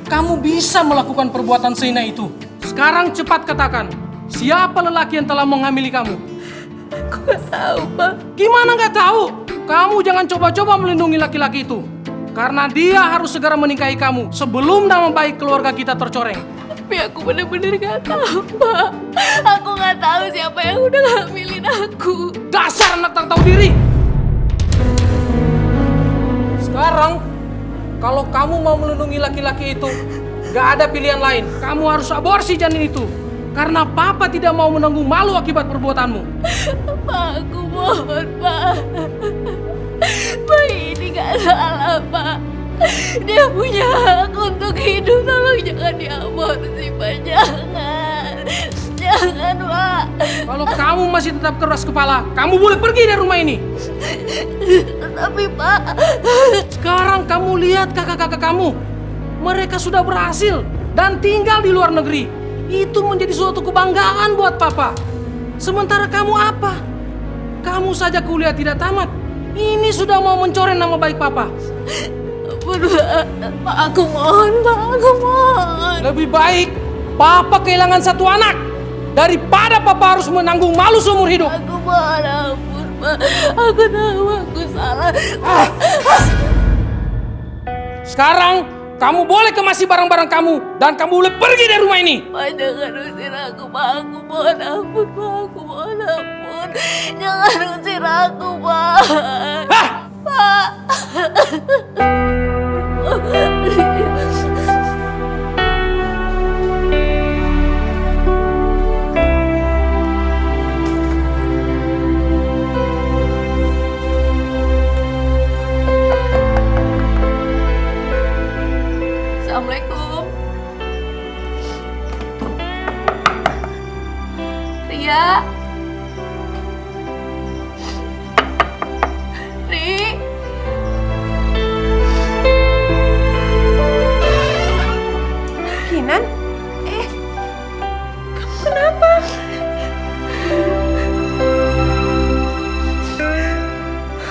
kamu bisa melakukan perbuatan sehina itu. Sekarang cepat katakan, siapa lelaki yang telah menghamili kamu? Aku gak tahu, Pak. Gimana gak tahu? Kamu jangan coba-coba melindungi laki-laki itu. Karena dia harus segera menikahi kamu sebelum nama baik keluarga kita tercoreng. Tapi aku bener-bener gak tahu, Pak. Aku gak tahu siapa yang udah ngambilin aku. Dasar anak tak tahu diri. Sekarang, kalau kamu mau melindungi laki-laki itu, gak ada pilihan lain. Kamu harus aborsi janin itu. Karena papa tidak mau menanggung malu akibat perbuatanmu. Pak, aku mohon, Pak. Bayi ini gak salah, Pak. Dia punya hak untuk hidup. Tolong jangan diaborsi, Pak. Jangan. Jangan, Pak. Kalau kamu masih tetap keras kepala, kamu boleh pergi dari rumah ini. Tapi, Pak. Sekarang kamu lihat kakak-kakak kamu. Mereka sudah berhasil dan tinggal di luar negeri. Itu menjadi suatu kebanggaan buat papa. Sementara kamu apa? Kamu saja kuliah tidak tamat. Ini sudah mau mencoreng nama baik papa. Pak, aku mohon, Pak. Aku mohon. Lebih baik papa kehilangan satu anak daripada papa harus menanggung malu seumur hidup. Aku mohon ampun, Pak. Aku tahu aku salah. Sekarang kamu boleh kemasi barang-barang kamu dan kamu boleh pergi dari rumah ini. Pak, jangan usir aku, Pak. Aku mohon ampun, Pak. Aku mohon ampun. Jangan usir aku, Pak. Hah? Pak. Assalamualaikum. Ria. Ri. Kinan? Kamu kenapa?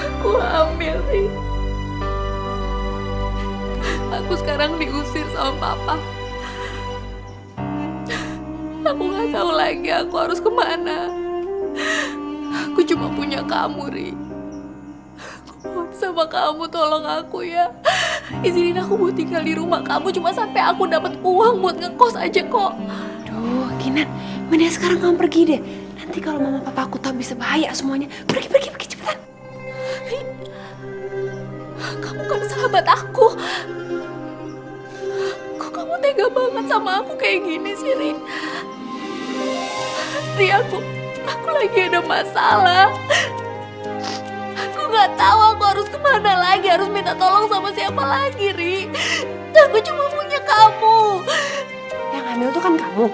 Aku hamil, Ri. Aku sekarang diusir sama papa. Aku gak tahu lagi aku harus kemana. Aku cuma punya kamu, Ri. Aku mohon sama kamu, tolong aku ya. Izinin aku buat tinggal di rumah kamu cuma sampai aku dapat uang buat ngekos aja kok. Duh, Kinan, mending sekarang kamu pergi deh. Nanti kalau mama papa aku tahu bisa bahaya semuanya. Pergi cepetan. Kamu kan sahabat aku. Kok kamu tega banget sama aku kayak gini sih, Ri? Ri, aku lagi ada masalah. Aku gak tahu aku harus kemana lagi, harus minta tolong sama siapa lagi, Ri. Aku cuma punya kamu. Yang hamil tuh kan kamu,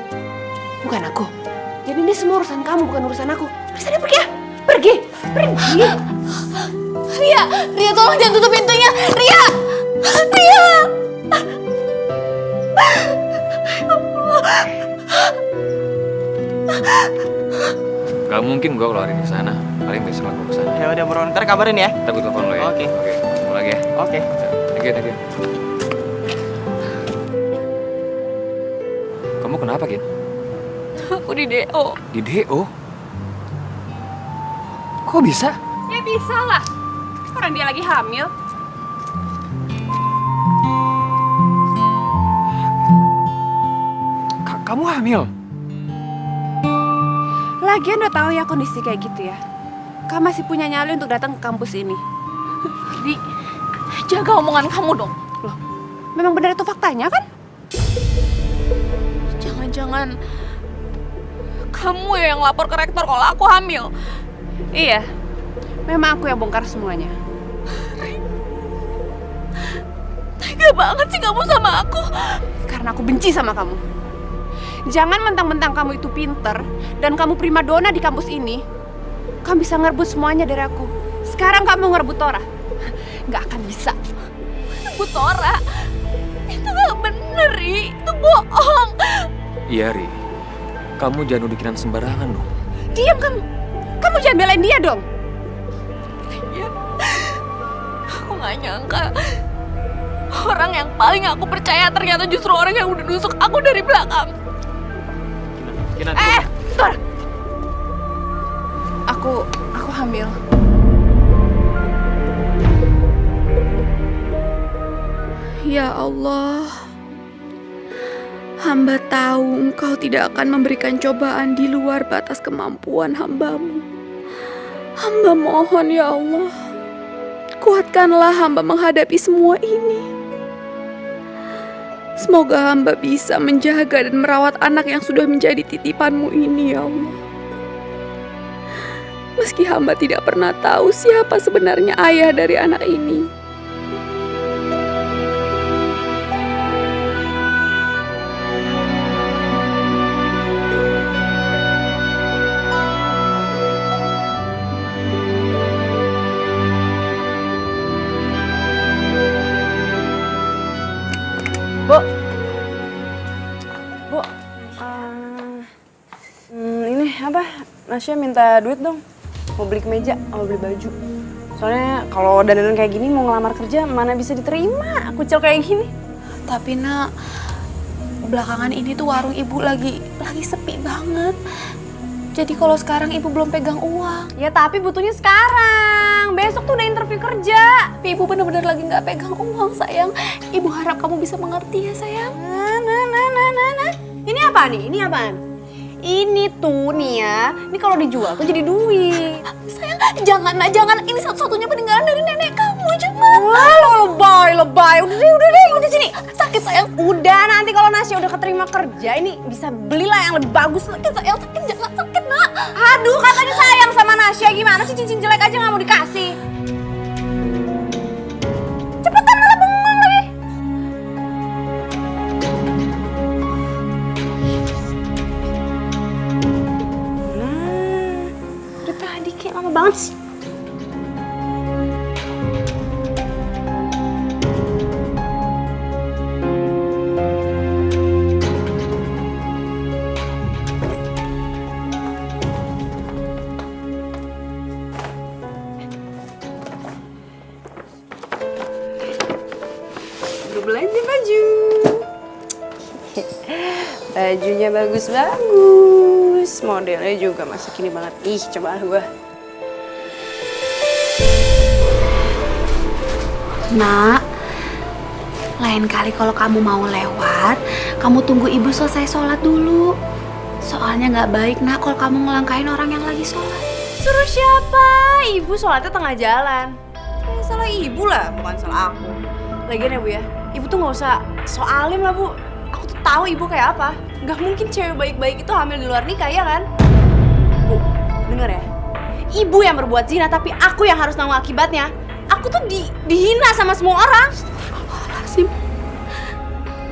bukan aku. Jadi ini semua urusan kamu, bukan urusan aku. Sana pergi ya, pergi. Ria tolong jangan tutup pintunya. Ria. Gak mungkin gue keluarin ke sana. Paling besok aku ke sana. Ya udah bro, ntar kabarin ya. Ntar gue telepon lo ya. Oke. Ketemu lagi ya. Oke. Thank you. Kamu kenapa, Kin? Aku di DO. Di DO? Kok bisa? Ya bisa lah, orang dia lagi hamil. Kamu hamil? Lagian udah tahu ya kondisi kayak gitu ya. Kamu masih punya nyali untuk datang ke kampus ini. Ri, jaga omongan kamu dong. Loh, memang benar itu faktanya kan? Jangan-jangan kamu yang lapor ke rektor kalau aku hamil. Iya, memang aku yang bongkar semuanya. Tega banget sih kamu sama aku. Karena aku benci sama kamu. Jangan mentang-mentang kamu itu pinter dan kamu primadona di kampus ini, kamu bisa ngerebut semuanya dari aku. Sekarang kamu ngerebut Tora. Nggak akan bisa. Bu Tora, itu gak bener, Ri. Itu bohong. Iya, Ri. Kamu jangan nuduh sembarangan dong. Diam kamu. Kamu jangan belain dia dong. Iya. Aku gak nyangka Orang yang paling aku percaya ternyata justru orang yang udah nusuk aku dari belakang. Bentar. Aku hamil. Ya Allah, hamba tahu Engkau tidak akan memberikan cobaan di luar batas kemampuan hamba-Mu. Hamba mohon ya Allah, kuatkanlah hamba menghadapi semua ini. Semoga hamba bisa menjaga dan merawat anak yang sudah menjadi titipan-Mu ini ya Allah. Meski hamba tidak pernah tahu siapa sebenarnya ayah dari anak ini. Bu, ini apa? Nasya minta duit dong. Mau beli kemeja, mau beli baju. Soalnya kalau dandanan kayak gini mau ngelamar kerja mana bisa diterima kucel kayak gini. Tapi nak, belakangan ini tuh warung ibu lagi sepi banget. Jadi kalau sekarang ibu belum pegang uang. Ya tapi butuhnya sekarang. Besok tuh udah interview kerja. Tapi ibu bener-bener lagi nggak pegang uang sayang. Ibu harap kamu bisa mengerti ya sayang. Nah. Ini apa nih? Ini apaan? Ini tuh nih ya. Ini kalau dijual tuh jadi duit. Sayang, jangan nak, jangan. Ini satu-satunya peninggalan dari nenek kamu, jangan. Wah, lo lebay. Udah deh, ikut di sini. Sakit sayang. Udah, nanti kalau Nasya udah keterima kerja, ini bisa belilah yang lebih bagus. Sakit sayang, sakit, jangan sakit nak. Aduh, katanya sayang sama Nasya. Gimana sih cincin jelek aja nggak mau dikasih? Cepetan malah bengong lagi. Nah, udah tadi kayak lama banget sih. Belanja baju. Bajunya bagus-bagus. Modelnya juga masih kini banget. Ih, coba gua. Nak, lain kali kalau kamu mau lewat, kamu tunggu ibu selesai sholat dulu. Soalnya nggak baik nak kalau kamu ngelangkain orang yang lagi sholat. Suruh siapa? Ibu sholatnya tengah jalan. Ya, salah ibu lah, bukan salah aku. Lagian ya Bu ya, ibu tuh nggak usah soalim lah Bu. Aku tuh tahu ibu kayak apa. Gak mungkin cewek baik-baik itu hamil di luar nikah ya kan? Bu, denger ya. Ibu yang berbuat zina tapi aku yang harus nanggung akibatnya. Aku tuh dihina sama semua orang. Astagfirullahaladzim.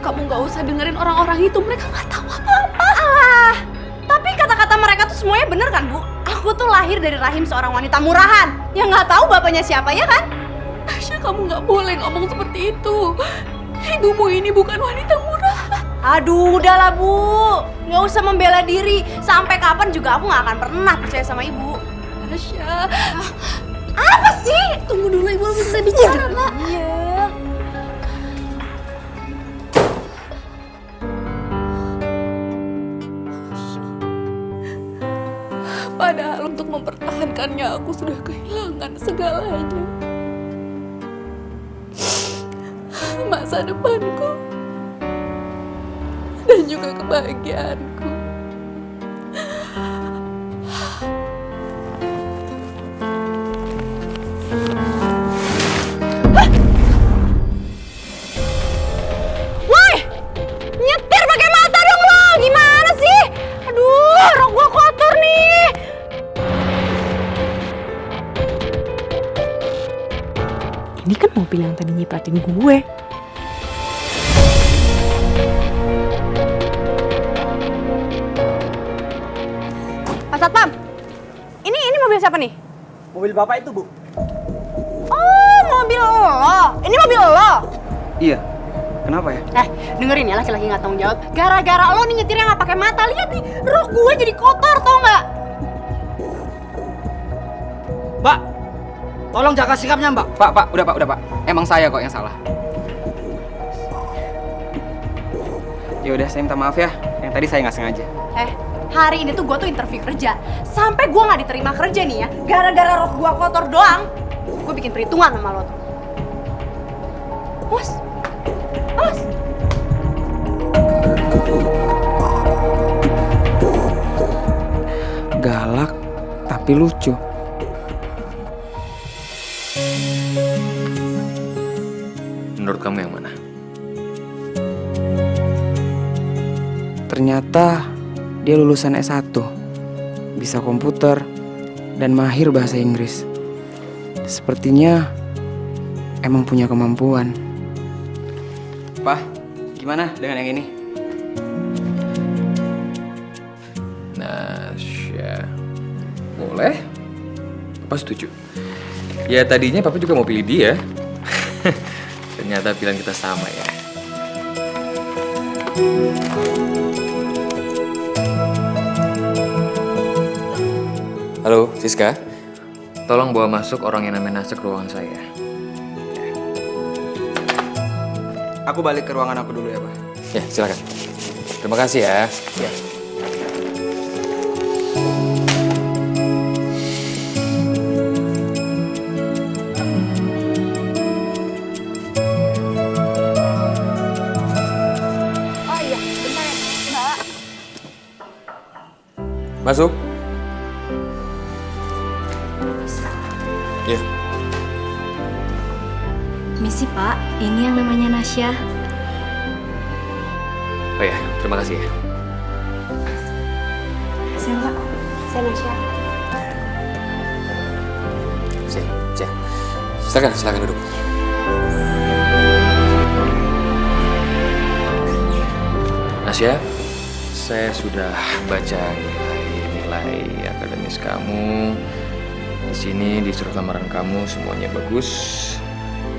Kamu nggak usah dengerin orang-orang itu, mereka nggak tahu apa-apa. Tapi kata-kata mereka tuh semuanya bener kan Bu? Aku tuh lahir dari rahim seorang wanita murahan yang nggak tahu bapaknya siapa ya kan? Tasya, kamu nggak boleh ngomong seperti itu. Ibumu ini bukan wanita murah. Aduh, udahlah Bu. Nggak usah membela diri. Sampai kapan juga aku nggak akan pernah percaya sama ibu. Tasya, Apa sih? tunggu dulu, ibu bisa bicara nak. Iya. Padahal untuk mempertahankannya aku sudah kehilangan segalanya. Masa depanku dan juga kebahagiaanku. Woi! Nyetir pakai mata dong lo. Gimana sih? Aduh, rok gua kotor nih. Ini kan mobil yang tadi nyipratin gue. Pak Satpam, ini mobil siapa nih? Mobil bapak itu, Bu. Oh, mobil lo. Ini mobil lo. Iya. Kenapa ya? Dengerin ya laki-laki nggak tanggung jawab. Gara-gara lo nih nyetirnya nggak pakai mata, lihat nih, rok gue jadi kotor, tau nggak? Mbak, tolong jaga sikapnya, Mbak. Pak, udah Pak. Emang saya kok yang salah. Ya udah, saya minta maaf ya. Yang tadi saya nggak sengaja. Hari ini tuh gue tuh interview kerja. Sampai gue nggak diterima kerja nih ya. Gara-gara rok gue kotor doang. Gue bikin perhitungan sama lo tuh. Awas. Awas. Galak, tapi lucu. Menurut kamu yang mana? Ternyata dia lulusan S1, bisa komputer, dan mahir bahasa Inggris. Sepertinya emang punya kemampuan. Pak, gimana dengan yang ini? Nasya. Boleh? Papa setuju. Ya tadinya Papa juga mau pilih dia. Ternyata pilihan kita sama ya. Halo, Siska. Tolong bawa masuk orang yang namanya Nasya ke ruangan saya. Aku balik ke ruangan aku dulu ya, Pak. Ya, silakan. Terima kasih ya. Ya. Oh iya, bentar ya Mbak. Masuk. Ya. Misi Pak, ini yang namanya Nasya. Oh ya, terima kasih ya. Saya Mbak, saya Nasya. Siap. Silakan duduk. Nasya, saya sudah baca nilai akademis kamu. Di sini di surat lamaran kamu semuanya bagus.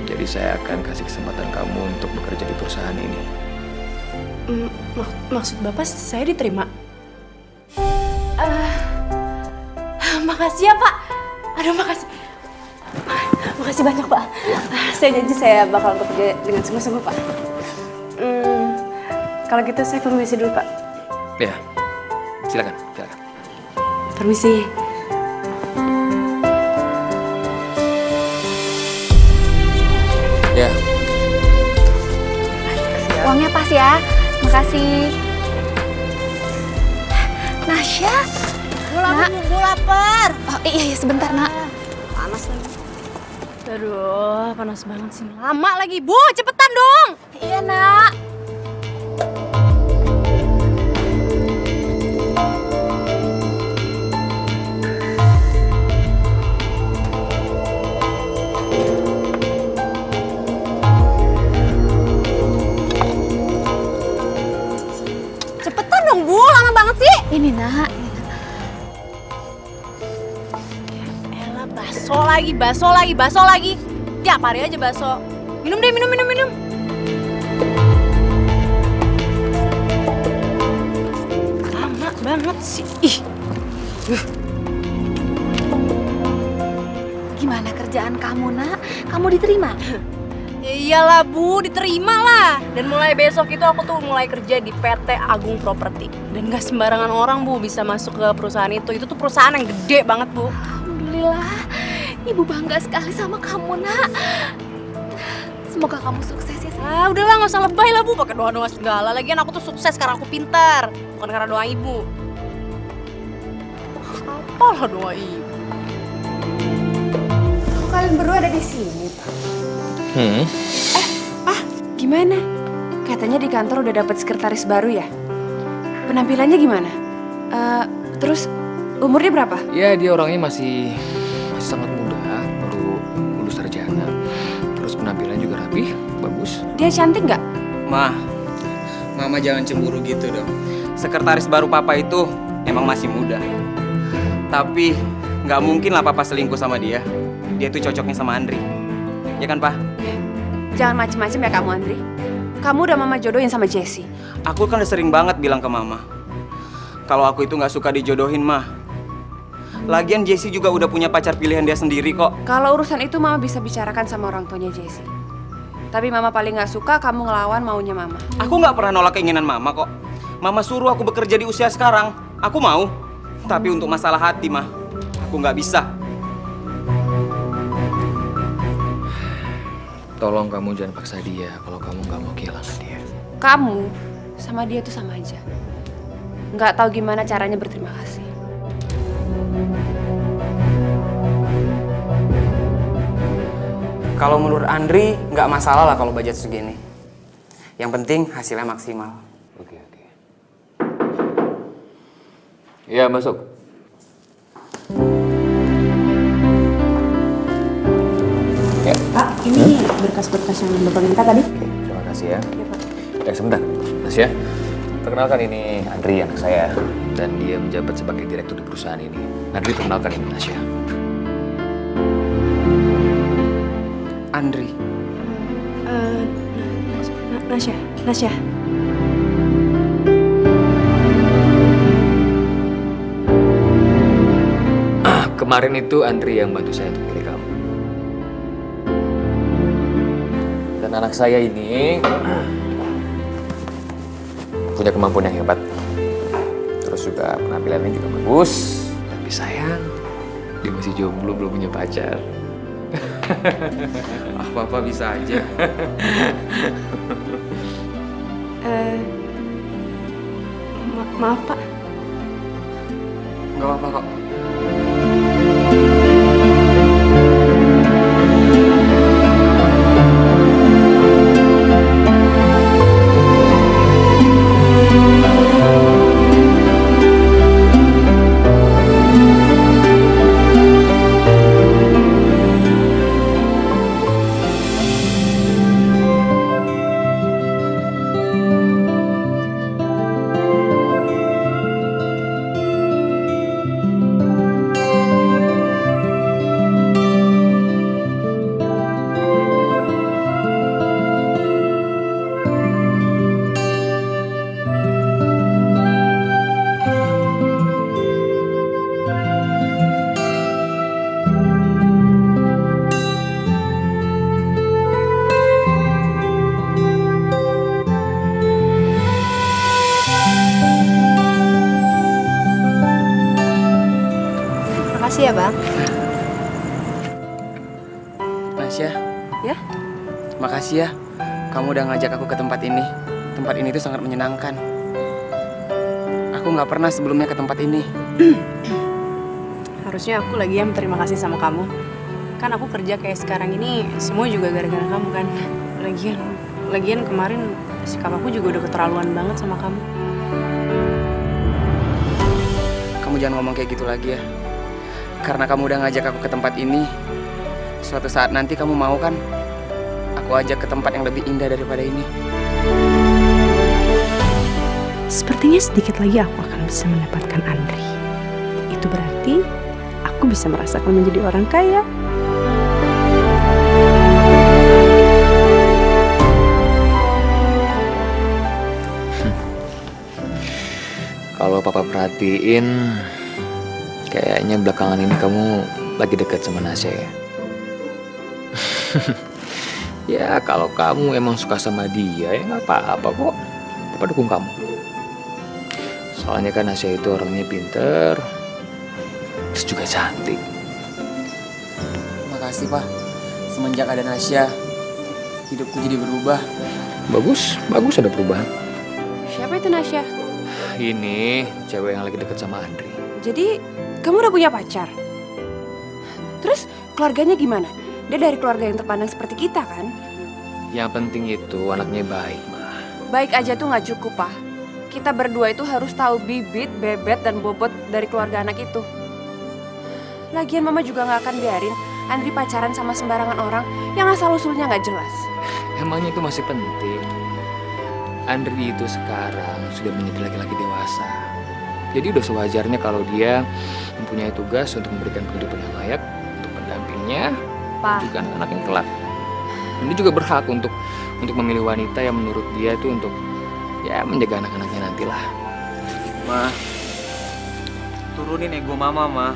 Jadi saya akan kasih kesempatan kamu untuk bekerja di perusahaan ini. Maksud Bapak saya diterima? Makasih ya Pak. Aduh makasih. Makasih banyak Pak. Saya janji saya bakal bekerja dengan sungguh-sungguh Pak. Kalau gitu saya permisi dulu Pak. Ya, silakan. Permisi. Ya, Uangnya pas ya. Makasih. Nasya. Gue lapar. Oh iya sebentar nak. Panas lagi. Aduh, panas banget sih. Lama lagi. Bu, cepetan dong. Iya nak. Cepetan dong, Bu. Lama banget sih. Ini nak. Elah, baso lagi. Tiap hari aja baso. Minum deh, minum. Lama banget sih. Ih. Gimana kerjaan kamu nak? Kamu diterima? Ya iyalah Bu, diterima lah. Dan mulai besok itu aku tuh mulai kerja di PT Agung Properti. Dan gak sembarangan orang Bu bisa masuk ke perusahaan itu. Itu tuh perusahaan yang gede banget Bu. Alhamdulillah. Ibu bangga sekali sama kamu nak. Semoga kamu sukses ya. Ah udahlah gak usah lebay lah Bu, pakai doa-doa segala. Lagian aku tuh sukses karena aku pintar, bukan karena doa Ibu. Apalah doa Ibu. Kok kalian berdua ada di sini? Gimana? Katanya di kantor udah dapat sekretaris baru ya? Penampilannya gimana? Terus umurnya berapa? Ya dia orangnya masih sangat muda, baru lulus sarjana. Terus penampilan juga rapih, bagus. Dia cantik nggak? Mama jangan cemburu gitu dong. Sekretaris baru Papa itu emang masih muda. Tapi nggak mungkin lah Papa selingkuh sama dia. Dia tuh cocoknya sama Andri. Ya kan, Pak? Jangan macem-macem ya kamu, Andri. Kamu udah Mama jodohin sama Jessie. Aku kan udah sering banget bilang ke Mama. Kalau aku itu nggak suka dijodohin, Mah. Lagian Jessie juga udah punya pacar pilihan dia sendiri kok. Kalau urusan itu Mama bisa bicarakan sama orang tuanya Jessie. Tapi Mama paling nggak suka kamu ngelawan maunya Mama. Aku nggak pernah nolak keinginan Mama kok. Mama suruh aku bekerja di usia sekarang. Aku mau. Tapi untuk masalah hati, mah, aku nggak bisa. Tolong kamu jangan paksa dia kalau kamu nggak mau kehilangan dia. Kamu sama dia tuh sama aja. Nggak tahu gimana caranya berterima kasih. Kalau menurut Andri, nggak masalah lah kalau budget segini. Yang penting hasilnya maksimal. Oke. Iya, masuk. Ya. Pak, ini berkas-berkas yang Bapak minta tadi. Oke, terima kasih ya. Sebentar, Nasya. Perkenalkan ini Andri, anak saya. Dan dia menjabat sebagai direktur di perusahaan ini. Andri, perkenalkan ini Nasya. Andri. Nasya. Kemarin itu Andri yang bantu saya untuk pilih kamu. Dan anak saya ini punya kemampuan yang hebat. Terus juga penampilannya juga bagus. Tapi sayang, dia masih jomblo, belum punya pacar. Apa-apa bisa aja. Maaf Pak. Nggak apa-apa kok. Makasih ya, Bang. Nasya. Ya? Makasih ya. Kamu udah ngajak aku ke tempat ini. Tempat ini tuh sangat menyenangkan. Aku nggak pernah sebelumnya ke tempat ini. Harusnya aku lagi yang berterima kasih sama kamu. Kan aku kerja kayak sekarang ini semua juga gara-gara kamu kan. Lagian kemarin sikap aku juga udah keterlaluan banget sama kamu. Kamu jangan ngomong kayak gitu lagi ya. Karena kamu udah ngajak aku ke tempat ini. Suatu saat nanti kamu mau kan? Aku ajak ke tempat yang lebih indah daripada ini. Sepertinya sedikit lagi aku akan bisa mendapatkan Andri. Itu berarti aku bisa merasakan menjadi orang kaya. Kalau papa perhatiin, kayaknya belakangan ini kamu lagi dekat sama Nasya ya? Ya kalau kamu emang suka sama dia ya nggak apa-apa kok. Papa dukung kamu. Soalnya kan Nasya itu orangnya pinter, terus juga cantik. Makasih Pak. Semenjak ada Nasya, hidupku jadi berubah. Bagus ada perubahan. Siapa itu Nasya? Ini cewek yang lagi deket sama Andri. Jadi kamu udah punya pacar? Terus keluarganya gimana? Dia dari keluarga yang terpandang seperti kita kan? Yang penting itu anaknya baik, Ma. Baik aja tuh nggak cukup, Pak. Kita berdua itu harus tahu bibit, bebet, dan bobot dari keluarga anak itu. Lagian Mama juga nggak akan biarin Andri pacaran sama sembarangan orang yang asal-usulnya nggak jelas. Emangnya itu masih penting? Andri itu sekarang sudah menjadi laki-laki dewasa. Jadi udah sewajarnya kalau dia mempunyai tugas untuk memberikan kehidupan yang layak untuk pendampingnya, Pak. juga anak-anak yang kelak. Dan dia juga berhak untuk memilih wanita yang menurut dia itu untuk ya menjaga anak-anaknya nantilah. Ma, turunin ego Mama, Ma.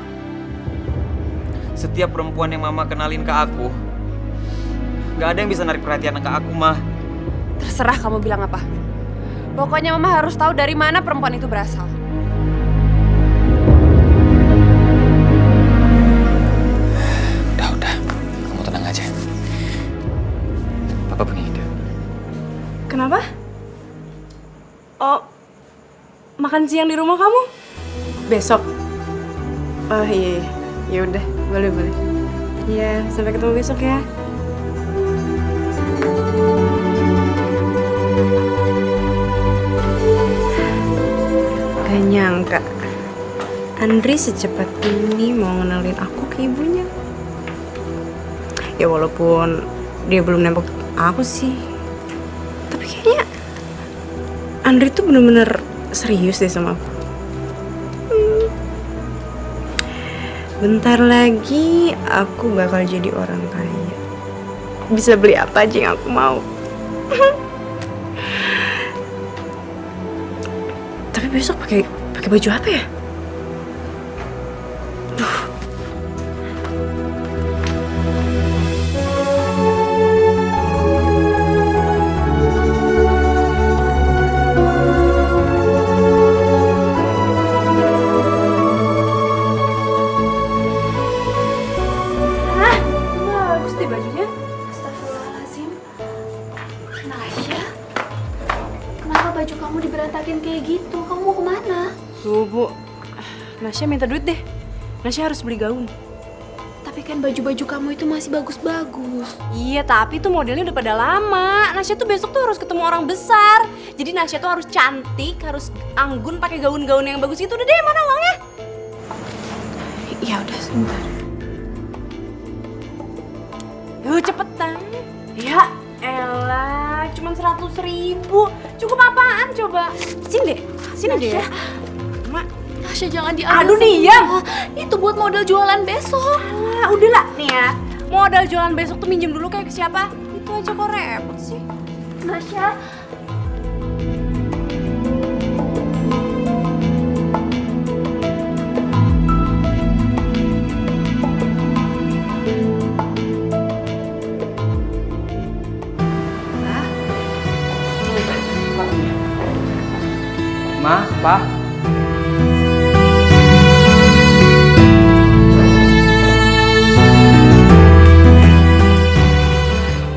Setiap perempuan yang Mama kenalin ke aku, nggak ada yang bisa narik perhatian ke aku, Ma. Terserah kamu bilang apa. Pokoknya Mama harus tahu dari mana perempuan itu berasal. Udah. Kamu tenang aja. Papa punya ide. Kenapa? Oh, makan siang di rumah kamu? Besok? Oh iya, ya udah, boleh. Iya, sampai ketemu besok ya. Gak nyangka, Andri secepat ini mau ngenalin aku ke ibunya. Ya walaupun dia belum nembak aku sih, tapi kayaknya Andri tuh bener-bener serius deh sama aku. Bentar lagi aku bakal jadi orang kaya. Bisa beli apa aja yang aku mau. Tapi besok pakai baju apa ya? Bagus deh bajunya. Astagfirullahaladzim. Nasya, kenapa baju kamu diberantakin kayak gitu? Kamu mau kemana? Tuh Bu, Nasya minta duit deh. Nasya harus beli gaun. Tapi kan baju-baju kamu itu masih bagus-bagus. Iya, tapi tuh modelnya udah pada lama. Nasya tuh besok tuh harus ketemu orang besar. Jadi Nasya tuh harus cantik, harus anggun pakai gaun-gaun yang bagus itu. Udah deh, mana uangnya? Ya udah sebentar. Yuk cepetan. Ya elah, cuman 100.000. Cukup apaan coba? Sini deh. Mak. Nasya jangan diambil. Aduh, diam. Itu buat modal jualan besok. Ah, udahlah nih ya. Modal jualan besok tuh minjem dulu kayak ke siapa? Itu aja kok repot sih. Nasya, Ma, Pa.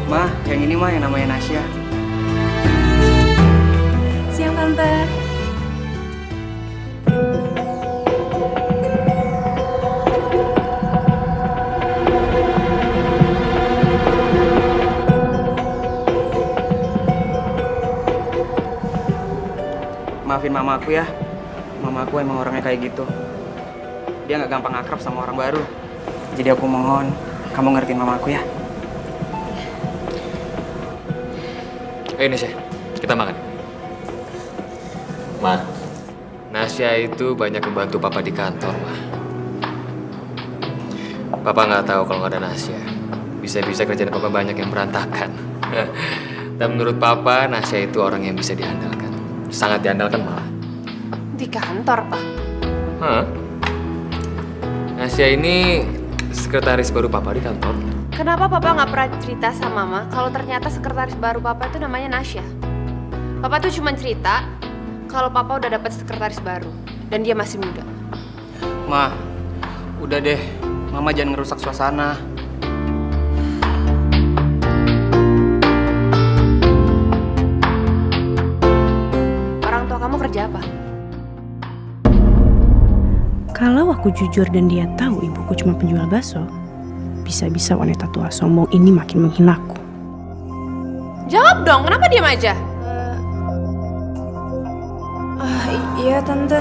Ma, yang ini mah yang namanya Nasya. Siang Tante. Maafin mama aku ya. Mama aku emang orangnya kayak gitu. Dia nggak gampang akrab sama orang baru. Jadi aku mohon kamu ngertiin mama aku ya. Ayo Nasya, kita makan. Ma, Nasya itu banyak membantu Papa di kantor, Ma. Papa nggak tahu kalau nggak ada Nasya. Bisa-bisa kerjaan Papa banyak yang berantakan. Dan menurut Papa, Nasya itu orang yang bisa diandalkan. Sangat diandalkan malah. Di kantor, Pak. Hah? Nasya ini sekretaris baru Papa di kantor. Kenapa Papa nggak pernah cerita sama Mama kalau ternyata sekretaris baru Papa itu namanya Nasya? Papa tuh cuma cerita kalau Papa udah dapat sekretaris baru dan dia masih muda. Ma, udah deh. Mama jangan ngerusak suasana. Orang tua kamu kerja apa? Kalau aku jujur dan dia tahu ibuku cuma penjual bakso, bisa-bisa wanita tua sombong ini makin menghinaku. Jawab dong, kenapa diam aja? Iya Tante.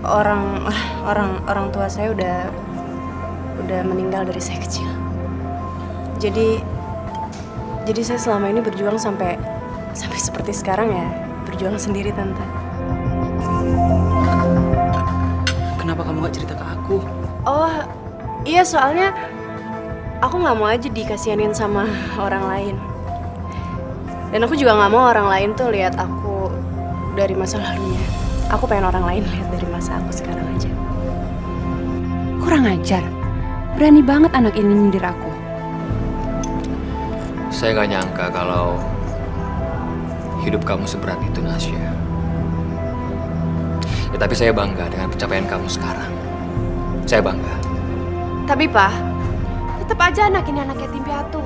Orang tua saya udah meninggal dari saya kecil. Jadi saya selama ini berjuang sampai seperti sekarang ya, berjuang sendiri Tante. Kenapa kamu gak cerita ke aku? Oh, iya soalnya aku nggak mau aja dikasihanin sama orang lain. Dan aku juga nggak mau orang lain tuh lihat aku dari masa lalunya. Aku pengen orang lain lihat dari masa aku sekarang aja. Kurang ajar. Berani banget anak ini nyindir aku. Saya nggak nyangka kalau hidup kamu seberat itu, Nasya. Ya, tapi saya bangga dengan pencapaian kamu sekarang. Saya bangga. Tapi Pak, tetap aja anak ini anak yatim piatu.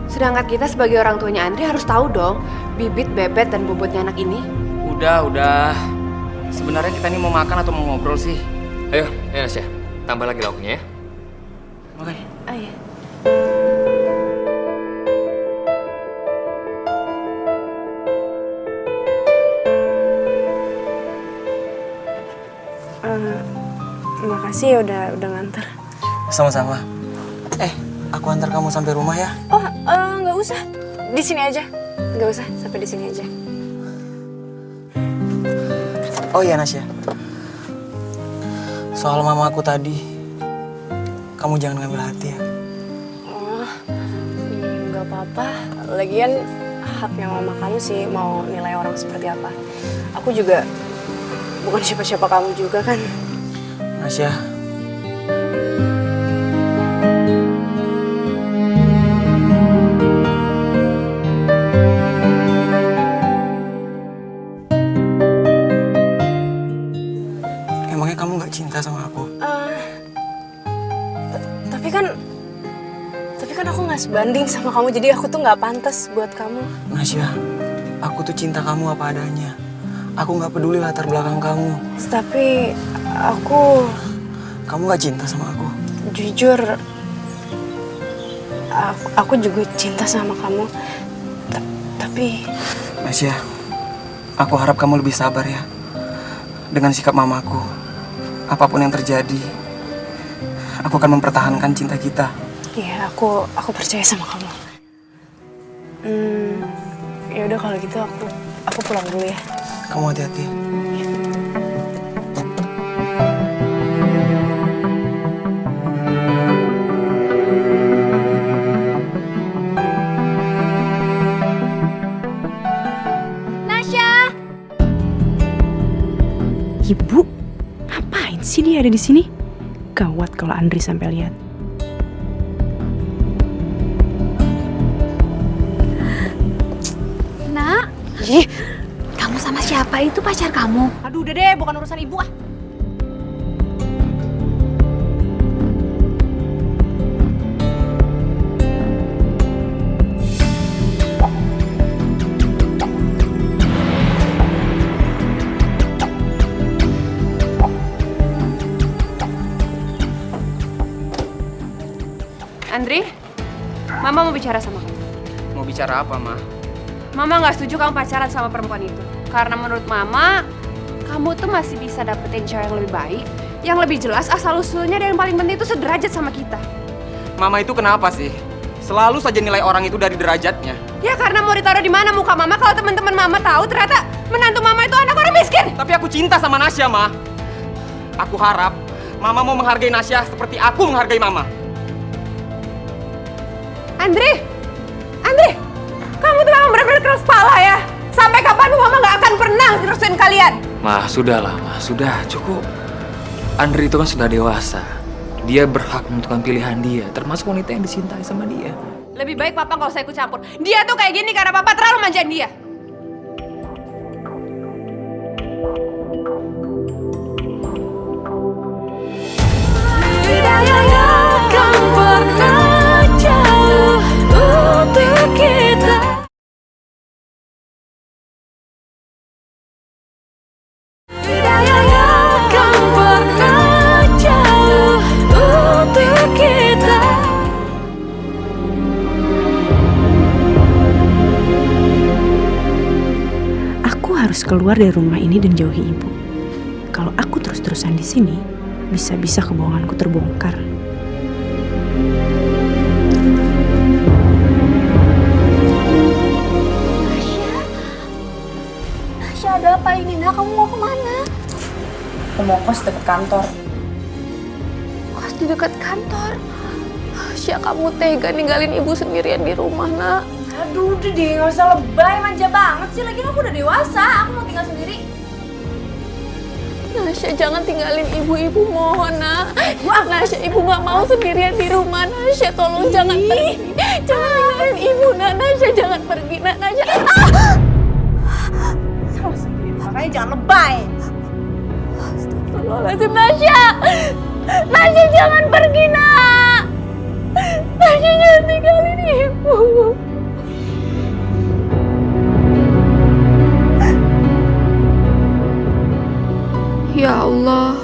Sedangkan kita sebagai orang tuanya Andri harus tahu dong bibit, bebet, dan bobotnya anak ini. Udah. Sebenarnya kita ini mau makan atau mau ngobrol sih? Ayo Nasya, tambah lagi lauknya ya. Makan. Oh iya. Makasih ya udah nganter. Sama-sama. Aku antar kamu sampai rumah ya. Oh, nggak usah. Di sini aja. Nggak usah, sampai di sini aja. Oh iya Nasya. Soal mama aku tadi, kamu jangan ngambil hati ya. Oh, nggak apa-apa. Lagian haknya mama kamu sih mau nilai orang seperti apa. Aku juga bukan siapa-siapa kamu juga kan. Nasya. Emangnya kamu nggak cinta sama aku? Tapi kan aku nggak sebanding sama kamu, jadi aku tuh nggak pantas buat kamu. Nasya, aku tuh cinta kamu apa adanya. Aku nggak peduli latar belakang kamu. Tapi Kamu nggak cinta sama aku? jujur, aku juga cinta sama kamu. Tapi Nasya, aku harap kamu lebih sabar ya dengan sikap mamaku. Apapun yang terjadi, aku akan mempertahankan cinta kita. ya aku percaya sama kamu. Ya udah kalau gitu aku pulang dulu ya. Kamu hati-hati. Nasya! Ibu, ngapain sih dia ada di sini? Gawat kalau Andri sampai lihat. Nak, kamu sama siapa? Itu pacar kamu? Aduh udah deh, bukan urusan ibu ah. Andri, Mama mau bicara sama kamu. Mau bicara apa, Ma? Mama nggak setuju kamu pacaran sama perempuan itu. Karena menurut Mama, kamu tuh masih bisa dapetin cewek yang lebih baik, yang lebih jelas asal-usulnya, dan yang paling penting itu sederajat sama kita. Mama itu kenapa sih? Selalu saja nilai orang itu dari derajatnya. Ya karena mau ditaruh di mana muka Mama kalau teman-teman Mama tahu ternyata menantu Mama itu anak orang miskin. Tapi aku cinta sama Nasya, Ma. Aku harap Mama mau menghargai Nasya seperti aku menghargai Mama. Andri, kamu tuh memang benar-benar keras kepala ya. Sampai kapanpun Mama nggak akan pernah ngerestuin kalian. Ma, sudahlah, Ma. Sudah, cukup. Andri itu kan sudah dewasa. Dia berhak menentukan pilihan dia, termasuk wanita yang dicintai sama dia. Lebih baik Papa nggak usah ikut campur. Dia tuh kayak gini karena Papa terlalu manjain dia. Aku harus keluar dari rumah ini dan jauhi ibu. Kalau aku terus-terusan di sini, bisa-bisa kebohonganku terbongkar. Nasya, ada apa ini? Nak, kamu mau kemana? Aku mau kos deket kantor. Kos di dekat kantor. Sya, kamu tega ninggalin ibu sendirian di rumah, Nak. Aduh, udah deh, nggak usah lebay, manja banget sih. Lagian aku udah dewasa, aku mau tinggal sendiri. Nasya, jangan tinggalin ibu mohon nak. Nasya, ibu nggak mau sendirian di rumah. Nasya, tolong jangan pergi. Jangan tinggalin ibu nak. Nasya, jangan pergi nak. Nasya. Salah sendiri, makanya jangan lebay. Astagfirullahaladzim, Nasya. Nasya, jangan pergi nak. Nasya, jangan tinggalin ibu. Ya Allah,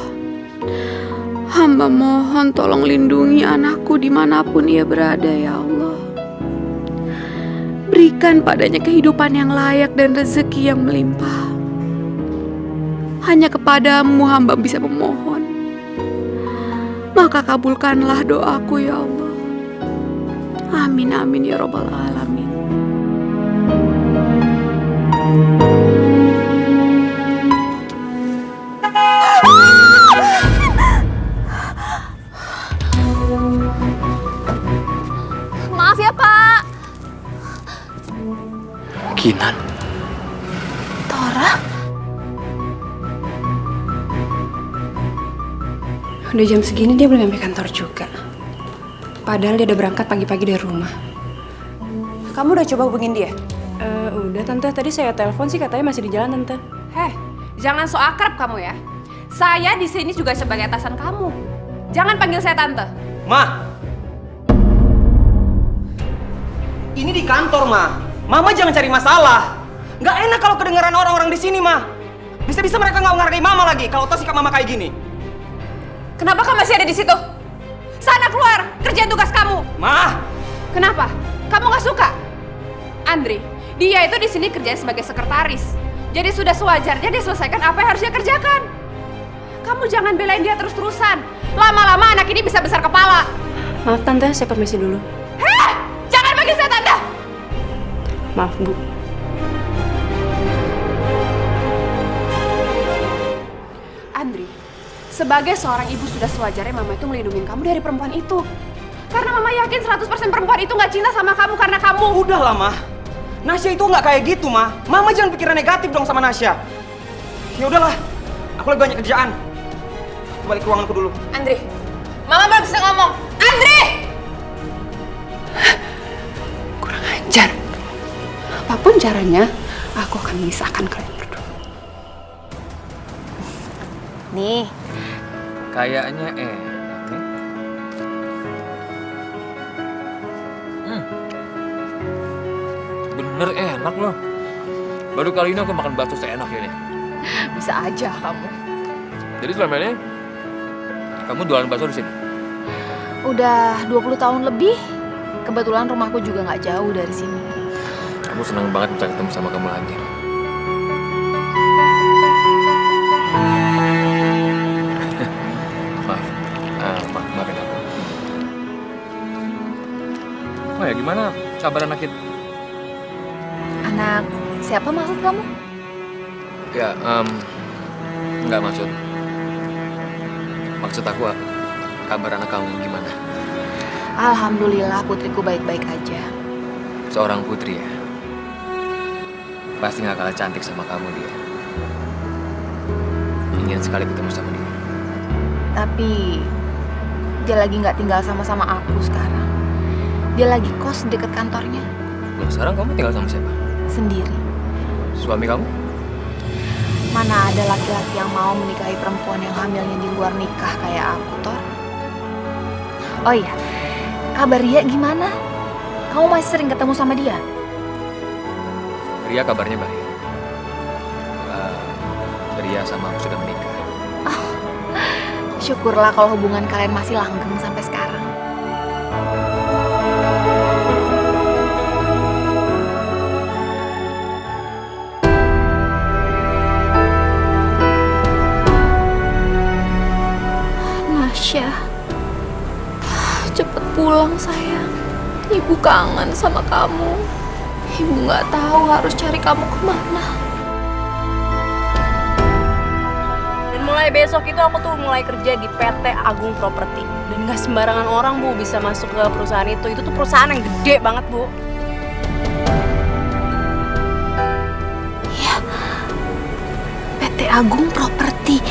hamba mohon tolong lindungi anakku dimanapun ia berada ya Allah. Berikan padanya kehidupan yang layak dan rezeki yang melimpah. Hanya kepadamu hamba bisa memohon. Maka kabulkanlah doaku ya Allah. Amin amin ya robbal alamin. Maaf ya, Pak. Kinan. Tora? Udah jam segini dia belum sampai kantor juga. Padahal dia udah berangkat pagi-pagi dari rumah. Kamu udah coba hubungin dia? Udah tante, tadi saya telepon sih katanya masih di jalan tante. Heh, jangan so akrab kamu ya. Saya di sini juga sebagai atasan kamu. Jangan panggil saya tante. Ma! Ini di kantor, Ma. Mama jangan cari masalah. Nggak enak kalau kedengaran orang-orang di sini, Ma. Bisa-bisa mereka nggak menghargai Mama lagi kalau tahu sikap Mama kayak gini. Kenapa kamu masih ada di situ? Sana keluar, kerjain tugas kamu. Ma! Kenapa? Kamu nggak suka? Andri, dia itu di sini kerjanya sebagai sekretaris. Jadi sudah sewajarnya dia selesaikan apa yang harus dia kerjakan. Kamu jangan belain dia terus-terusan. Lama-lama anak ini bisa besar kepala. Maaf tante, saya permisi dulu. Heh! Jangan panggil saya tante! Maaf Bu. Andri, sebagai seorang ibu sudah sewajarnya mama itu melindungi kamu dari perempuan itu. Karena mama yakin 100% perempuan itu nggak cinta sama kamu karena kamu. Udahlah, Ma. Nasya itu nggak kayak gitu, Ma. Mama jangan pikiran negatif dong sama Nasya. Ya udahlah, aku lagi banyak kerjaan. Aku balik ke ruanganku dulu. Andri, mama belum bisa ngomong. Andri! Kurang ajar. Apapun caranya, aku akan memisahkan kalian berdua. Nih, Kayaknya enak nih. Bener enak loh. Baru kali ini aku makan bakso seenak ini. bisa aja kamu. Jadi selama ini kamu jualan bakso di sini? Udah 20 tahun lebih. Kebetulan rumahku juga nggak jauh dari sini. Aku senang banget bisa ketemu sama kamu lagi. Maafin aku. Oh ya, gimana kabar anak kita? Anak siapa maksud kamu? Ya, nggak maksud aku, kabar anak kamu gimana? Alhamdulillah putriku baik-baik aja. Seorang putri ya? Pasti nggak kalah cantik sama kamu dia. Ingin sekali ketemu sama dia. Tapi dia lagi nggak tinggal sama-sama aku sekarang. Dia lagi kos deket kantornya. Loh, sekarang kamu tinggal sama siapa? Sendiri. Suami kamu? Mana ada laki-laki yang mau menikahi perempuan yang hamilnya di luar nikah kayak aku, Tor? Oh iya, kabar Ria gimana? Kamu masih sering ketemu sama dia? Ria kabarnya baik. Ria sama aku sudah menikah. Syukurlah kalau hubungan kalian masih langgeng sampai sekarang. Nasya, cepet pulang sayang. Ibu kangen sama kamu. Ibu nggak tahu harus cari kamu kemana. Dan mulai besok itu aku tuh mulai kerja di PT Agung Properti. Dan gak sembarangan orang, Bu, bisa masuk ke perusahaan itu. Itu tuh perusahaan yang gede banget, Bu. Ya, PT Agung Properti.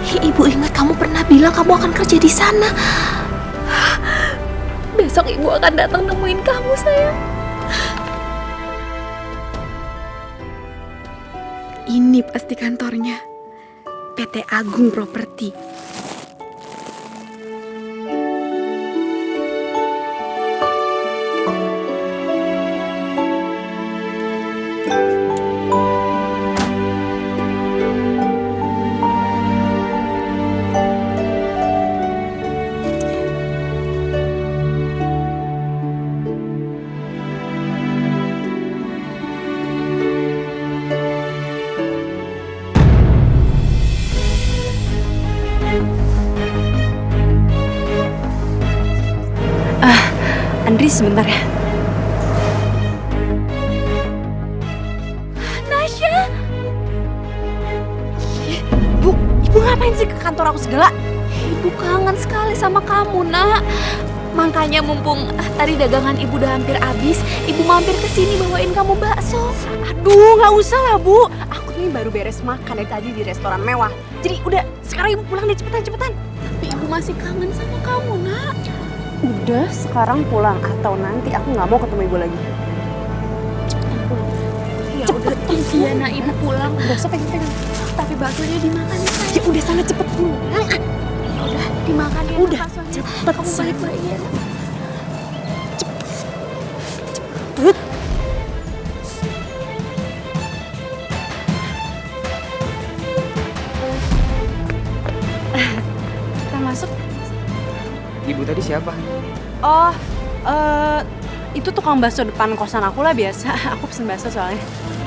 Ibu ingat kamu pernah bilang kamu akan kerja di sana. Besok ibu akan datang nemuin kamu, sayang. Ini pasti kantornya. PT Agung Properti. Andri sebentar ya. Nasya! Ibu ngapain sih ke kantor aku segala? Ibu kangen sekali sama kamu, Nak. Makanya mumpung tadi dagangan ibu udah hampir habis, ibu mampir ke sini bawain kamu bakso. Aduh, nggak usah lah, Bu. Aku nih baru beres makan dari tadi di restoran mewah. Jadi udah, sekarang ibu pulang deh, cepetan. Tapi ibu masih kangen sama kamu, Nak. Udah, sekarang pulang atau nanti aku nggak mau ketemu ibu lagi. Ya udah, iya, Nak, ibu pulang. Gak usah pegang-pegang. Tapi baksonya dimakan ya, sayang. Ya udah sana cepet pulang. Ya udah, dimakan ya. Udah, baksonya. cepet, Kamu sayang. baik-baik ya. Cepet. Kita masuk. Ibu tadi siapa? Oh, itu tukang bakso depan kosan aku lah biasa. Aku pesen bakso soalnya.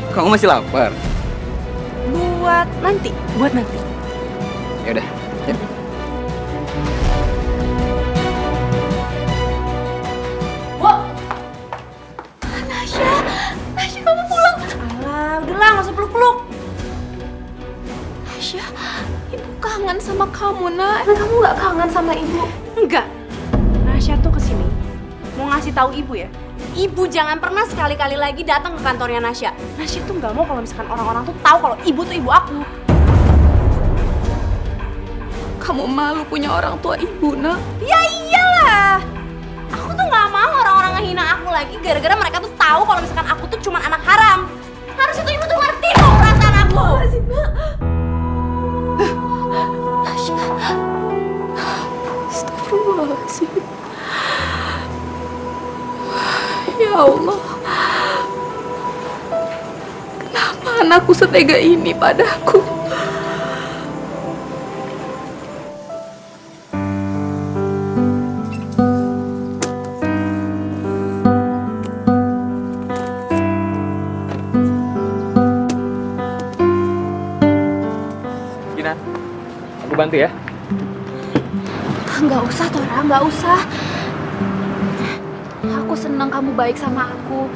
Kamu masih lapar? Buat nanti. Ya udah. Ya. Nasya, kamu pulang. Alah, udahlah nggak usah peluk-peluk. Nasya, ibu kangen sama kamu, Nak. Kamu nggak kangen sama ibu? Enggak. Nasya tuh kesini mau ngasih tahu ibu ya. Ibu jangan pernah sekali-kali lagi datang ke kantornya Nasya. Nasya tuh nggak mau kalau misalkan orang-orang tuh tahu kalau ibu tuh ibu aku. Kamu malu punya orang tua ibu, Nak. Ya iyalah. Aku tuh nggak mau orang-orang ngehina aku lagi gara-gara mereka tuh tahu kalau misalkan aku tuh cuma anak haram. Harusnya tuh ibu tuh ngerti dong perasaan aku. Nasya. Astagfirullahaladzim. Ya Allah. Kenapa anakku setega ini padaku? Gina, aku bantu ya. Nggak usah, Tora, nggak usah. Aku senang kamu baik sama aku.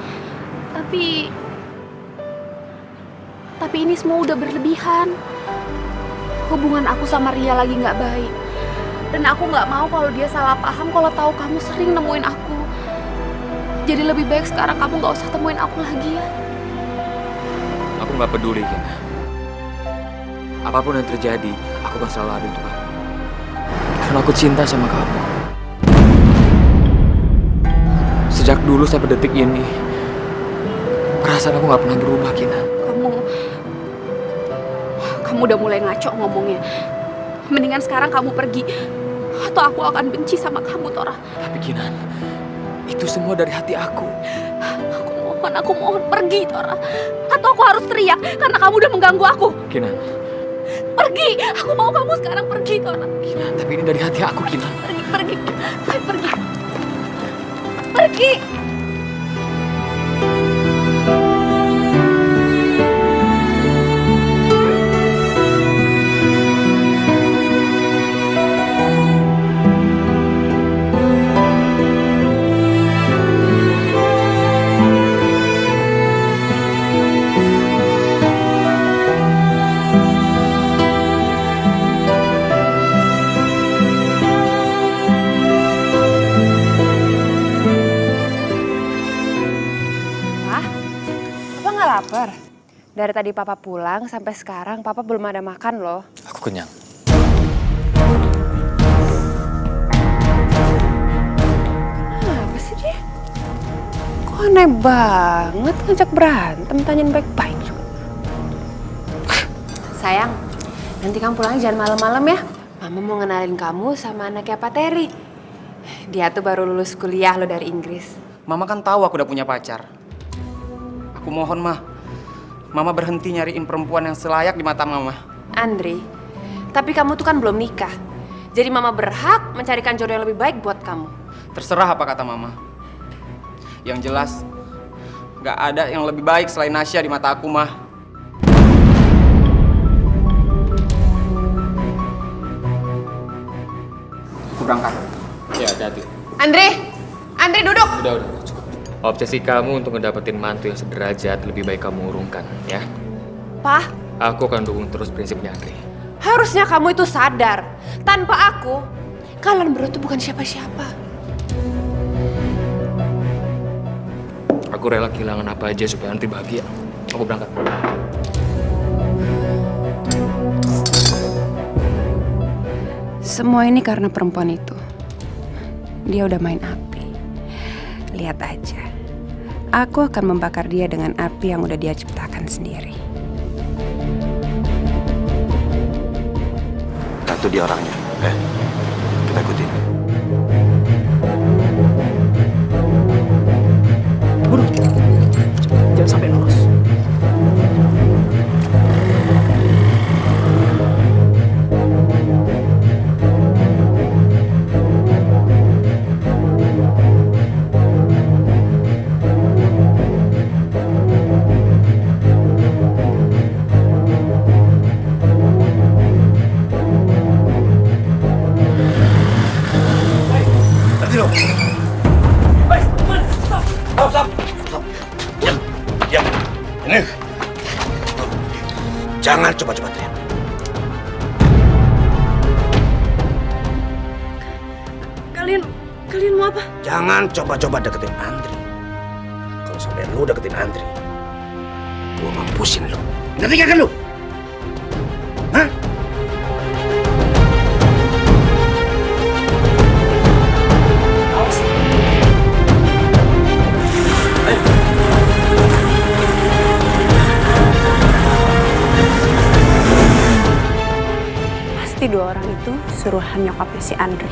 Tapi ini semua udah berlebihan. Hubungan aku sama Ria lagi nggak baik. Dan aku nggak mau kalau dia salah paham kalau tahu kamu sering nemuin aku. Jadi lebih baik sekarang kamu nggak usah temuin aku lagi ya. Aku nggak peduli, Gina. Apapun yang terjadi, aku akan selalu ada untuk kamu. Karena aku cinta sama kamu. Sejak dulu sampai detik ini, perasaan aku nggak pernah berubah, Gina. Kamu udah mulai ngaco ngomongnya. Mendingan sekarang kamu pergi atau aku akan benci sama kamu, Tora. Tapi Gina, itu semua dari hati aku. Aku mohon pergi, Tora. Atau aku harus teriak karena kamu udah mengganggu aku. Gina, Pergi, aku mau kamu sekarang pergi, Tora. Gina, tapi ini dari hati aku, Gina. Pergi. Pergi. Dari tadi Papa pulang sampai sekarang Papa belum ada makan loh. Aku kenyang. Kok aneh banget ngajak berantem, tanyain baik-baik juga. Sayang, nanti kamu pulang jangan malam-malam ya. Mama mau ngenalin kamu sama anaknya Pak Terry. Dia tuh baru lulus kuliah lo dari Inggris. Mama kan tahu aku udah punya pacar. Aku mohon, Mama berhenti nyariin perempuan yang selayak di mata Mama. Andri, tapi kamu tuh kan belum nikah. Jadi Mama berhak mencarikan jodoh yang lebih baik buat kamu. Terserah apa kata Mama. Yang jelas, gak ada yang lebih baik selain Nasya di mata aku, Mah. Aku berangkat. Ya, hati-hati. Andri duduk. Udah, cukup. Obsesi kamu untuk ngedapetin mantu yang sederajat lebih baik kamu urungkan, ya. Pak, Aku akan dukung terus prinsipnya Andri. harusnya kamu itu sadar. Tanpa aku, kalian berdua tuh bukan siapa-siapa. Aku rela kehilangan apa aja supaya Andri bahagia. Aku berangkat. Semua ini karena perempuan itu. Dia udah main api. Lihat aja. Aku akan membakar dia dengan api yang udah dia ciptakan sendiri. Nah, itu dia orangnya. Kita ikutin. Buru. Jangan sampai lolos. Ini. Jangan coba-coba teriak. Kalian mau apa? Jangan coba-coba deketin Andri. Kalau sampai lu deketin Andri, gua mampusin lu. Ngerti gak kan lu? Hah? Pasti dua orang itu suruhan nyokapnya si Andri.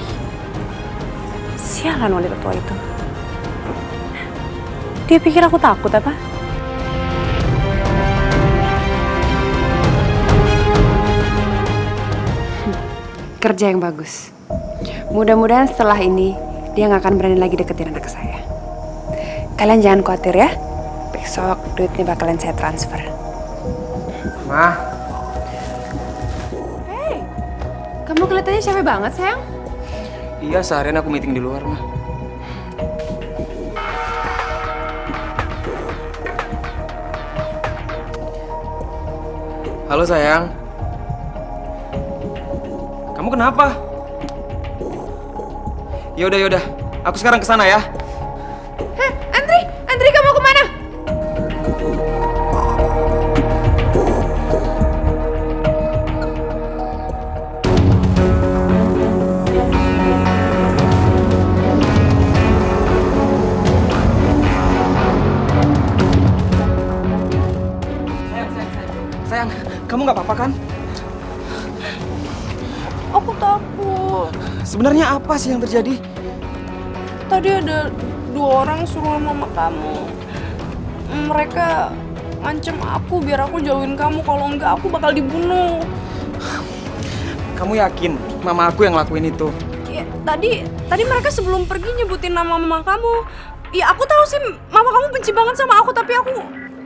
Sialan wanita tua itu. Dia pikir aku takut apa? Kerja yang bagus. Mudah-mudahan setelah ini dia nggak akan berani lagi deketin anak saya. Kalian jangan khawatir ya. Besok duitnya bakalan saya transfer. Mah, Kamu kelihatannya capek banget, sayang. iya seharian aku meeting di luar, Mah. Halo sayang. Kamu kenapa? Yaudah. Aku sekarang kesana ya. Andri kamu kemana? Sayang, kamu nggak apa-apa kan? Aku takut. Sebenarnya apa sih yang terjadi? Tadi ada 2 orang suruh mama kamu. Mereka ngancem aku biar aku jauhin kamu. Kalau enggak aku bakal dibunuh. Kamu yakin mama aku yang lakuin itu? Ya, tadi mereka sebelum pergi nyebutin nama mama kamu. Ya aku tahu sih mama kamu benci banget sama aku, tapi aku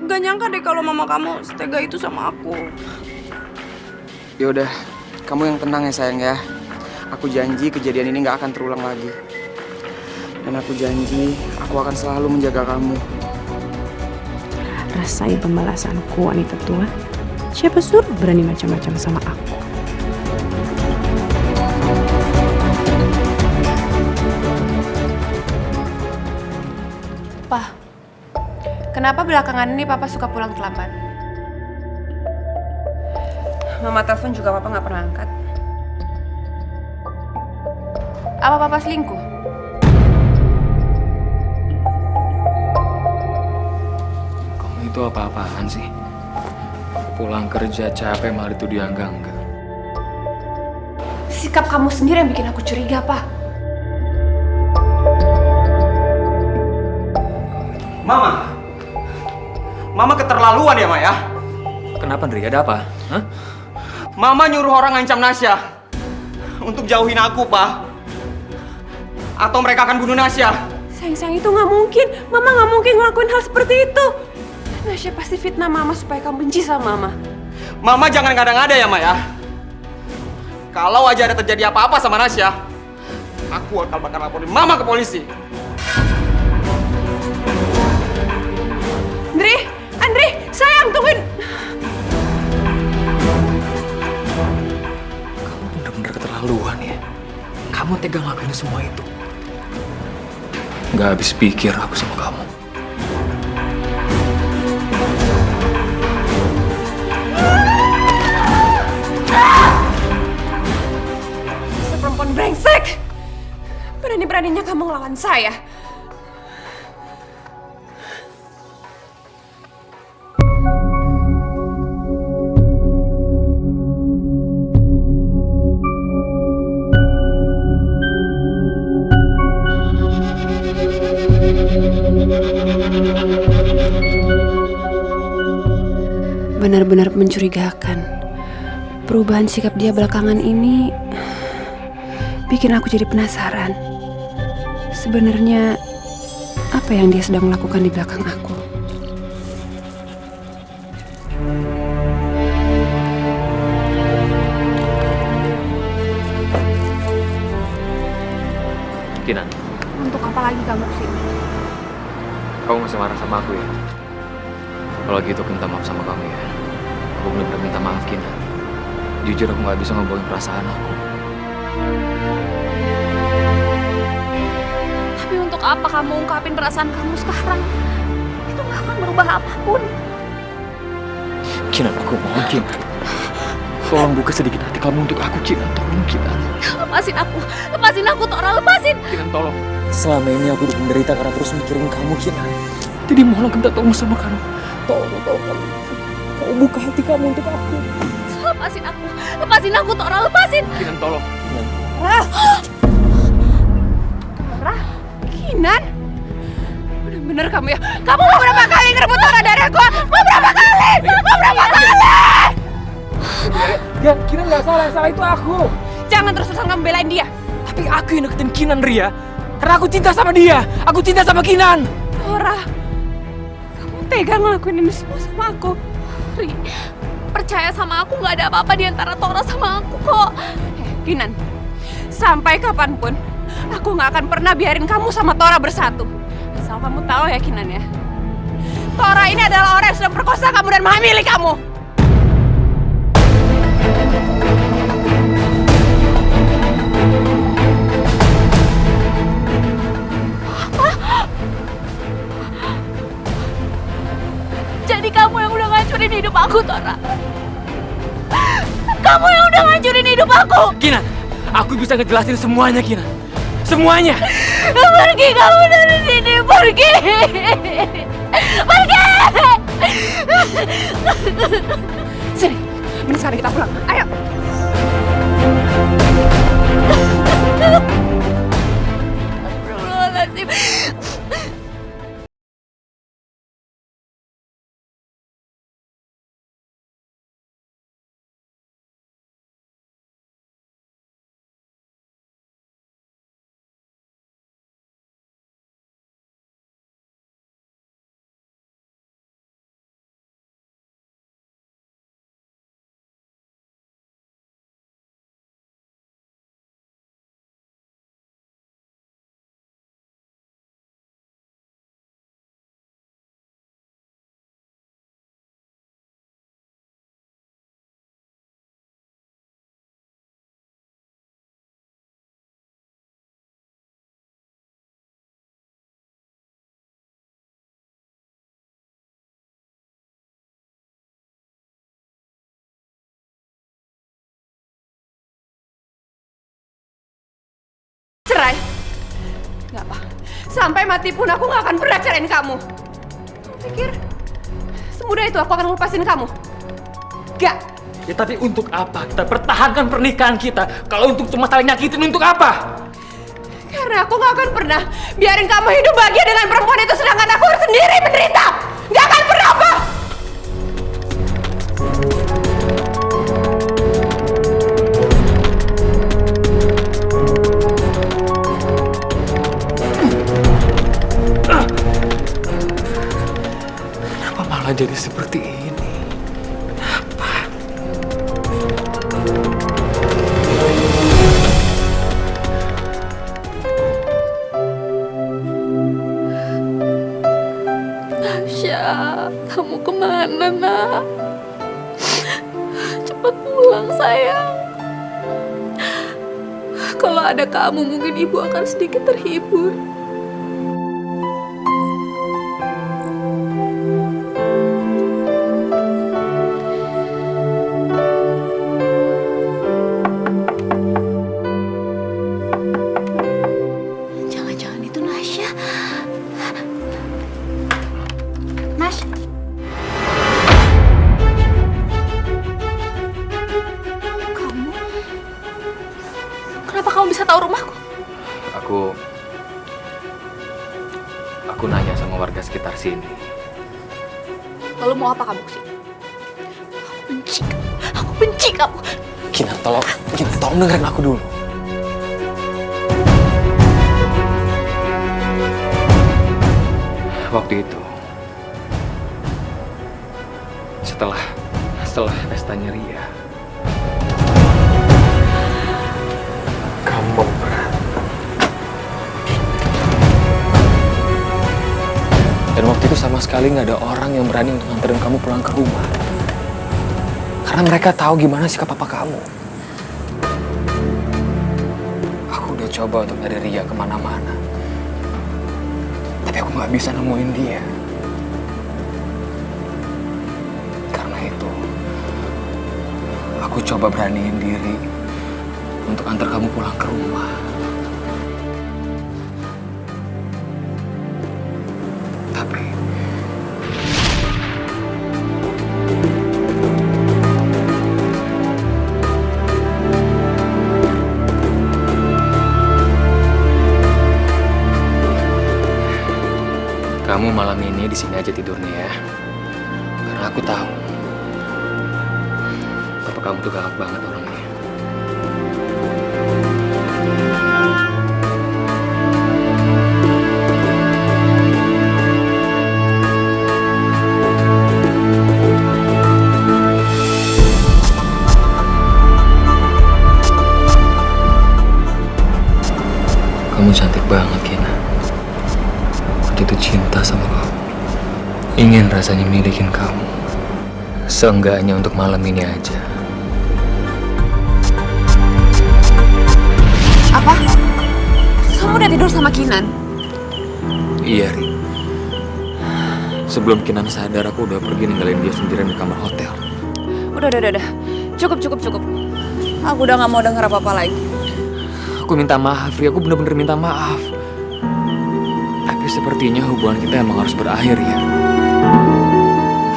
gak nyangka deh kalau mama kamu setega itu sama aku. Yaudah, kamu yang tenang ya sayang ya. Aku janji kejadian ini nggak akan terulang lagi. Dan aku janji aku akan selalu menjaga kamu. Rasain pembalasanku wanita tua. Siapa suruh berani macam-macam sama aku? Pa, kenapa belakangan ini Papa suka pulang terlambat? Mama telepon juga Papa nggak pernah angkat. Apa Papa selingkuh? itu apa-apaan sih? Pulang kerja capek malah itu dia enggak. Sikap kamu sendiri yang bikin aku curiga, Pak. Mama keterlaluan ya, Ma ya? Kenapa, Andri? Ada apa? Hah? Mama nyuruh orang ngancam Nasya untuk jauhin aku, Pak. Atau mereka akan bunuh Nasya. Sayang-sayang, itu nggak mungkin. Mama nggak mungkin ngelakuin hal seperti itu. Nasya pasti fitnah Mama supaya kamu benci sama Mama. Mama jangan ngada-ngada ya, Ma ya. Kalau aja ada terjadi apa-apa sama Nasya, aku bakal laporin Mama ke polisi. Andri, sayang, tungguin. Kamu bener-bener keterlaluan ya. Kamu tega ngelakuin semua itu. Gak habis pikir aku sama kamu. Perempuan brengsek! Berani-beraninya kamu ngelawan saya. Benar-benar mencurigakan. Perubahan sikap dia belakangan ini bikin aku jadi penasaran. Sebenarnya apa yang dia sedang lakukan di belakang aku? Kinan, Untuk apa lagi kamu kesini? kamu masih marah sama aku ya? Kalau gitu aku minta maaf sama kamu ya. Aku benar-benar minta maaf, Kinan. Jujur aku gak bisa ngebohongin perasaan aku. Tapi untuk apa kamu ungkapin perasaan kamu sekarang? Itu gak akan berubah apapun. Kinan, aku mohon, Kinan. Tolong buka sedikit hati kamu untuk aku, Kinan. Tolong, Kinan. Lepasin aku, Tora, lepasin. Kinan, tolong. Selama ini aku udah menderita karena terus mikirin kamu, Kinan. Jadi mohon minta tolong sama kamu. Tolong. Kamu buka hati kamu untuk aku. Lepasin aku, Tora, lepasin. Kinan, tolong. Kinan? Bener-bener kamu ya? Kamu mau berapa kali ngerebut Tora dari aku? Mau berapa kali? Ya, Kinan gak salah. Yang salah itu aku. Jangan terus-terusan kamu belain dia. Tapi aku yang deketin Kinan, Ria. Karena aku cinta sama dia. Aku cinta sama Kinan. Tora, kamu tega ngelakuin ini semua sama aku. Ri, percaya sama aku, gak ada apa-apa di antara Tora sama aku kok. Kinan, sampai kapanpun aku gak akan pernah biarin kamu sama Tora bersatu. Asal kamu tahu ya, Kinan ya. Tora ini adalah orang yang sudah perkosa kamu dan menghamili kamu. Jadi kamu yang udah ngancurin hidup aku, Tora. Kamu yang udah ngancurin hidup aku. Kinan, aku bisa ngejelasin semuanya, Kinan. Semuanya. Pergi kamu dari sini, pergi. Sini, mending sekarang kita pulang. Ayo. Astagfirullahaladzim. Cerai? Gak apa. Sampai mati pun aku gak akan pernah cerain kamu. Kamu pikir Semudah itu aku akan lepasin kamu. Gak. Ya tapi untuk apa kita pertahankan pernikahan kita? Kalau untuk cuma saling nyakitin, untuk apa? Karena aku gak akan pernah biarin kamu hidup bahagia dengan perempuan itu, sedangkan aku harus sendiri menderita. Gak akan pernah, apa? Kenapa malah jadi seperti ini? Tasya, kamu kemana, nak? Cepat pulang, sayang. Kalau ada kamu, mungkin ibu akan sedikit terhibur. Jangan-jangan itu Nasya. Nas. Kamu? Kenapa kamu bisa tahu rumahku? Aku nanya sama warga sekitar sini. Lalu mau apa kamu kesini? Aku benci kamu. Aku benci kamu. Kinar, tolong dengerin aku dulu. Waktu itu, setelah pestanya Ria, kamu berat. Dan waktu itu sama sekali nggak ada orang yang berani untuk nganterin kamu pulang ke rumah. Karena mereka tahu gimana sikap papa kamu. Aku udah coba untuk nyari Ria kemana-mana. Tapi aku nggak bisa nemuin dia. Karena itu, aku coba beraniin diri untuk antar kamu pulang ke rumah. Tapi kamu malam ini di sini aja tidurnya ya. Karena aku tahu papa kamu tuh galak banget orangnya. Kamu cantik banget, Kina. Waktu itu cinta sama kamu. Ingin rasanya milikin kamu. Seenggaknya untuk malam ini aja. Apa? Kamu udah tidur sama Kinan? Iya, Ri. Sebelum Kinan sadar, aku udah pergi ninggalin dia sendirian di kamar hotel. Udah. Cukup. Aku udah gak mau denger apa-apa lagi. Aku minta maaf, Ri. Aku bener-bener minta maaf. Tapi sepertinya hubungan kita emang harus berakhir ya.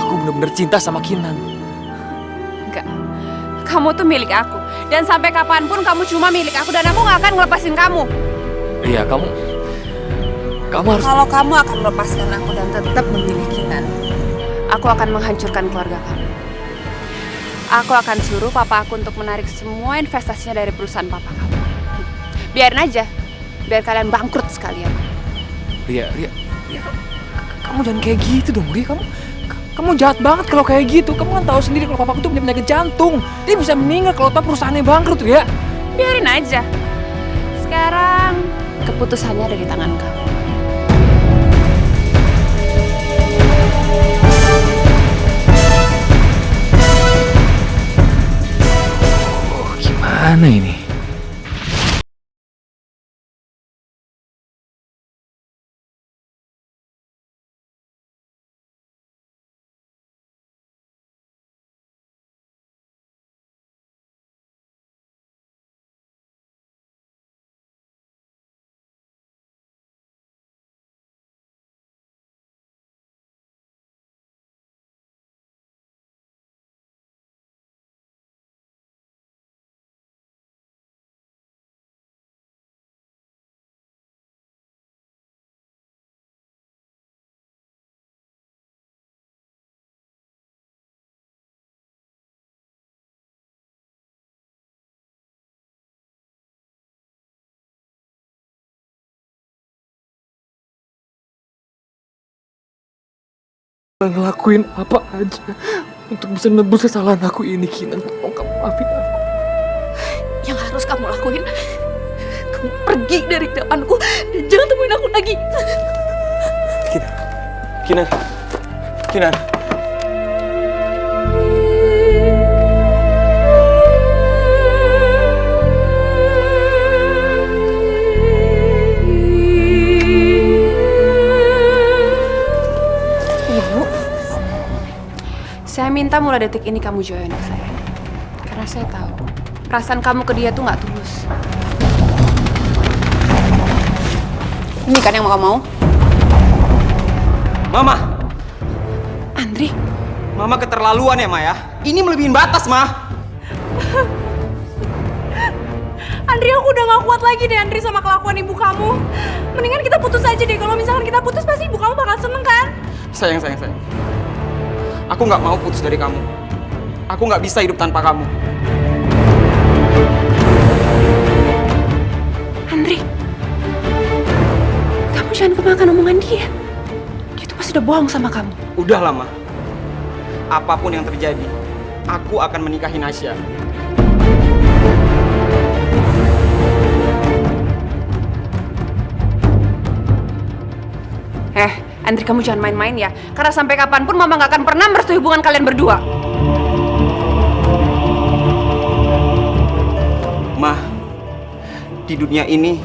Aku bener-bener cinta sama Kinan. Enggak. Kamu tuh milik aku. Dan sampai kapanpun kamu cuma milik aku. Dan aku gak akan ngelepasin kamu. Iya, kamu harus... Kalau kamu akan melepaskan aku dan tetap memilih Kinan, aku akan menghancurkan keluarga kamu. Aku akan suruh papa aku untuk menarik semua investasinya dari perusahaan papa kamu. Biarin aja. Biar kalian bangkrut sekalian. Ria, kamu jangan kayak gitu dong, Ria. Kamu jahat banget kalau kayak gitu. Kamu kan tahu sendiri kalau papaku tuh punya penyakit jantung. Dia bisa meninggal kalau tahu perusahaannya bangkrut, Ria. Biarin aja. Sekarang keputusannya ada di tangan kamu. Oh, gimana ini? ngelakuin apa aja untuk bisa nebus kesalahan aku ini, Kinan. Tolong kamu maafin aku. Yang harus kamu lakuin, kamu pergi dari depanku dan jangan temuin aku lagi. Kinan. Kinan. Ibu, saya minta mulai detik ini kamu jauh anak saya. Karena saya tahu perasaan kamu ke dia tuh nggak tulus. Ini kan yang kamu mau? Mama! Andri, Mama keterlaluan ya, Ma ya? Ini melebihin batas, Ma! Andri, aku udah gak kuat lagi deh Andri sama kelakuan ibu kamu. Mendingan kita putus aja deh. Kalau misalkan kita putus pasti ibu kamu bakal seneng kan? Sayang. Aku nggak mau putus dari kamu. Aku nggak bisa hidup tanpa kamu. Andri, kamu jangan kemakan omongan dia. Dia tuh pasti udah bohong sama kamu. Udah lama. Apapun yang terjadi, aku akan menikahi Nasya. Andri, kamu jangan main-main ya. Karena sampai kapanpun Mama gak akan pernah merestui hubungan kalian berdua. Ma, di dunia ini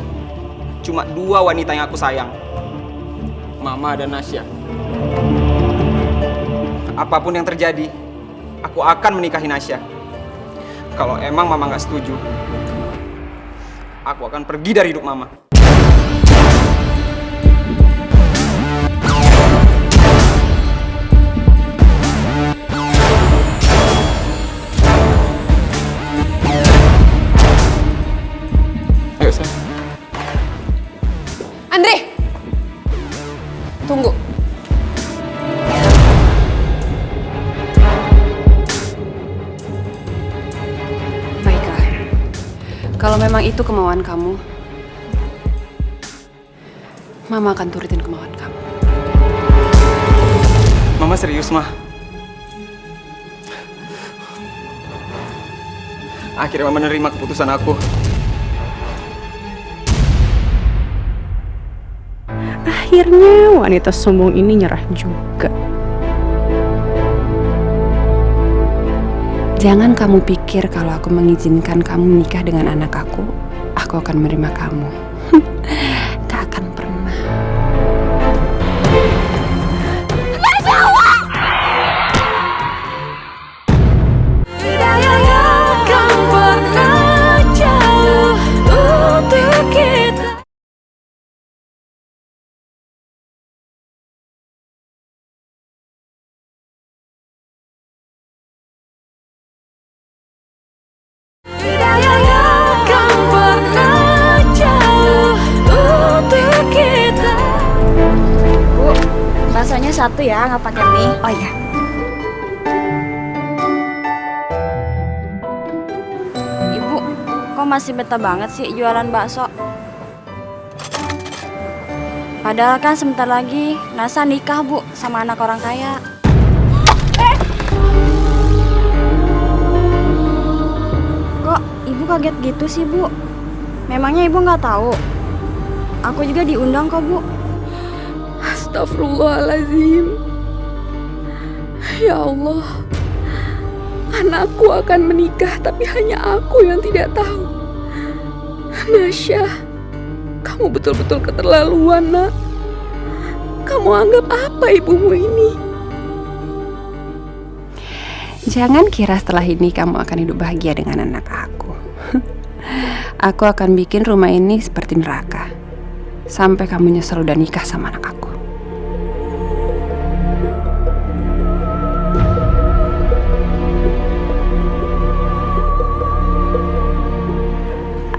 cuma 2 wanita yang aku sayang. Mama dan Nasya. Apapun yang terjadi, aku akan menikahi Nasya. Kalau emang Mama nggak setuju, aku akan pergi dari hidup Mama. Ayo, sayang. Andri! Tunggu. Baiklah. Kalau memang itu kemauan kamu, Mama akan turutin kemauan kamu. Mama serius, Ma? Akhirnya Mama menerima keputusan aku. Akhirnya wanita sombong ini nyerah juga. Jangan kamu pikir kalau aku mengizinkan kamu menikah dengan anak aku akan menerima kamu. Gak akan pernah. Baksonya 1 ya, nggak pakai mie. Oh iya. Ibu, kok masih betah banget sih jualan bakso? Padahal kan sebentar lagi Nasa nikah, Bu, sama anak orang kaya. Kok ibu kaget gitu sih, Bu? Memangnya ibu nggak tahu? Aku juga diundang kok, Bu. Astagfirullahaladzim. Ya Allah, anakku akan menikah tapi hanya aku yang tidak tahu. Nasya, kamu betul-betul keterlaluan, Nak. Kamu anggap apa ibumu ini? Jangan kira setelah ini kamu akan hidup bahagia dengan anak aku. Aku akan bikin rumah ini seperti neraka. Sampai kamu nyesel udah nikah sama anak aku.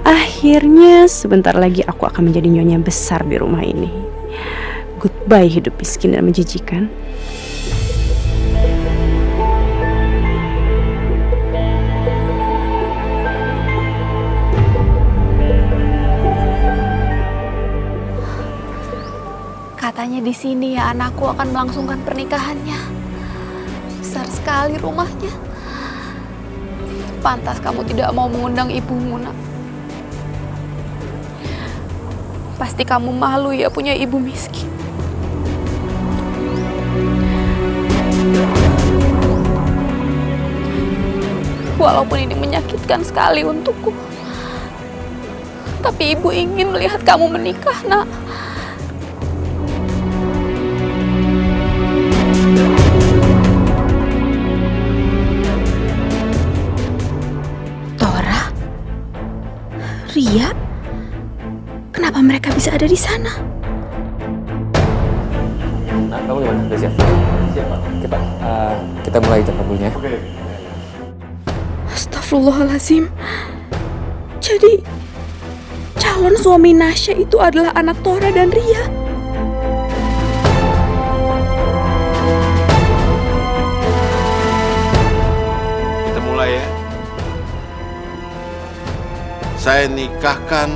Akhirnya sebentar lagi aku akan menjadi nyonya besar di rumah ini. Goodbye hidup miskin dan menjijikan. Katanya di sini ya anakku akan melangsungkan pernikahannya. Besar sekali rumahnya. Pantas kamu tidak mau mengundang ibumu, nak. Pasti kamu malu ya punya ibu miskin. Walaupun ini menyakitkan sekali untukku, tapi ibu ingin melihat kamu menikah, nak. Tora? Ria? Kenapa mereka bisa ada di sana? Nah, kamu gimana? Udah siap? Siap, Pak. Oke, Pak. Kita mulai jam kabulnya. Oke. Astagfirullahaladzim. Jadi, calon suami Nasya itu adalah anak Tora dan Ria. Kita mulai ya. Saya nikahkan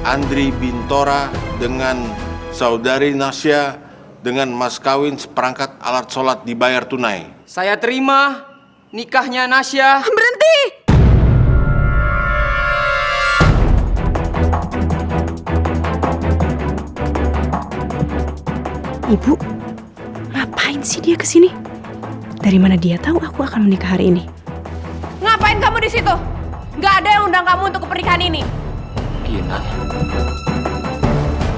Andri Bintora dengan saudari Nasya dengan mas kawin seperangkat alat sholat dibayar tunai. Saya terima nikahnya Nasya. Berhenti! Ibu, ngapain sih dia kesini? Dari mana dia tahu aku akan menikah hari ini? Ngapain kamu di situ? Gak ada yang undang kamu untuk pernikahan ini. Gina.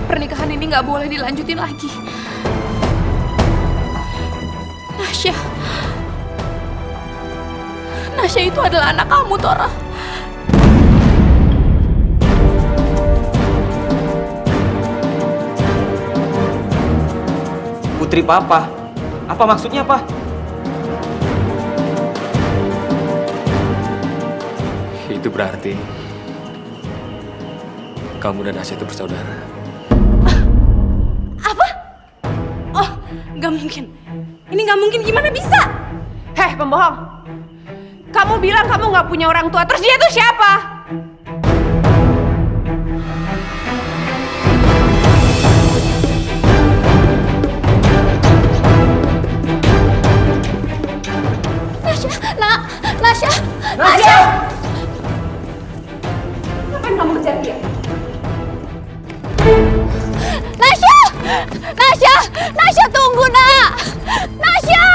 Pernikahan ini nggak boleh dilanjutin lagi. Nasya itu adalah anak kamu, Tora. Putri papa. Apa maksudnya, Pak? Itu berarti kamu dan Nasya itu bersaudara. Oh, gak mungkin. Ini gak mungkin, gimana bisa? Heh, pembohong. Kamu bilang kamu gak punya orang tua, terus dia tuh siapa? Nasya! Ngapain kamu ngejar dia? Nasya tunggu, nak! Nasya,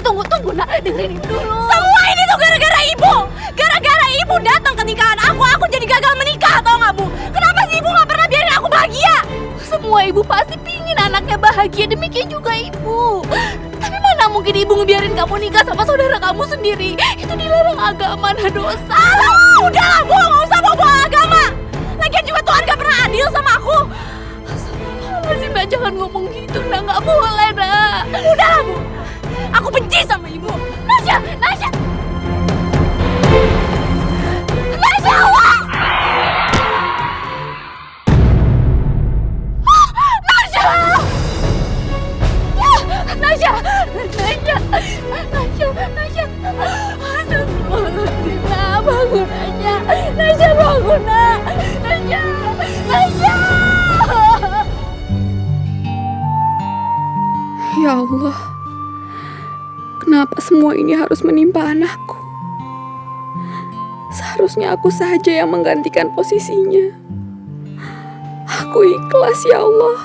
tunggu, nak. Dengerin ibu dulu. Semua ini tuh gara-gara ibu. Gara-gara ibu datang ke nikahan aku jadi gagal menikah, tau gak, Bu? Kenapa sih ibu gak pernah biarin aku bahagia? Semua ibu pasti pingin anaknya bahagia, demikian juga ibu. Tapi mana mungkin ibu ngebiarin kamu nikah sama saudara kamu sendiri? Itu dilarang agama, nah dosa. Alah, udahlah, Bu, gak usah bawa agama. Lagian juga Tuhan gak pernah adil sama aku. Astagfirullahaladzim, nak, jangan ngomong gitu, nak. Gak boleh, nak. Udahlah, Bu. Aku benci sama ibu. Nasya! Allah! Nasya. Astagfirullahaladzim, nak. Bangun, Nasya. Nasya, bangun, nak. Nasya. Ya Allah, kenapa semua ini harus menimpa anakku? Seharusnya aku saja yang menggantikan posisinya. Aku ikhlas, ya Allah.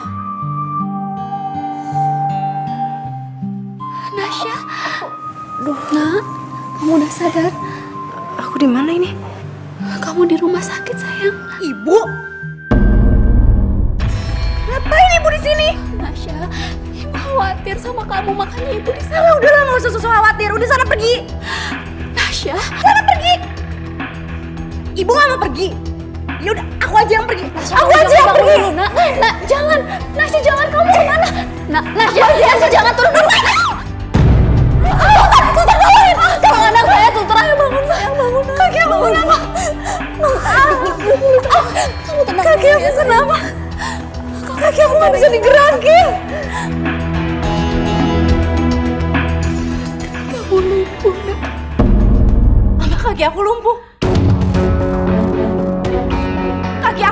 Nasya. Nak, kamu udah sadar? Aku di mana ini? Kamu di rumah sakit, sayang. Ibu? Ngapain ibu di sini? Nasya, ibu khawatir sama kamu, makanya ibu di sana. Udahlah, nggak usah susu khawatir. Udah sana pergi. Nasya, Sana pergi. Ibu nggak mau pergi. Ya udah, aku aja yang pergi. Nasya, Aku aja yang pergi. Nak, jangan. Nasya, jangan, kamu kemana? Nasya, jangan turun dulu. Suster, bangunin. Tolong anak saya, suster. Ayo bangun, sayang, bangun. Kaki aku kenapa? Kamu tenang. Kaki aku kenapa? Kaki aku nggak bisa digerakin. Kamu lumpuh, nak. Kaki aku lumpuh. Kaki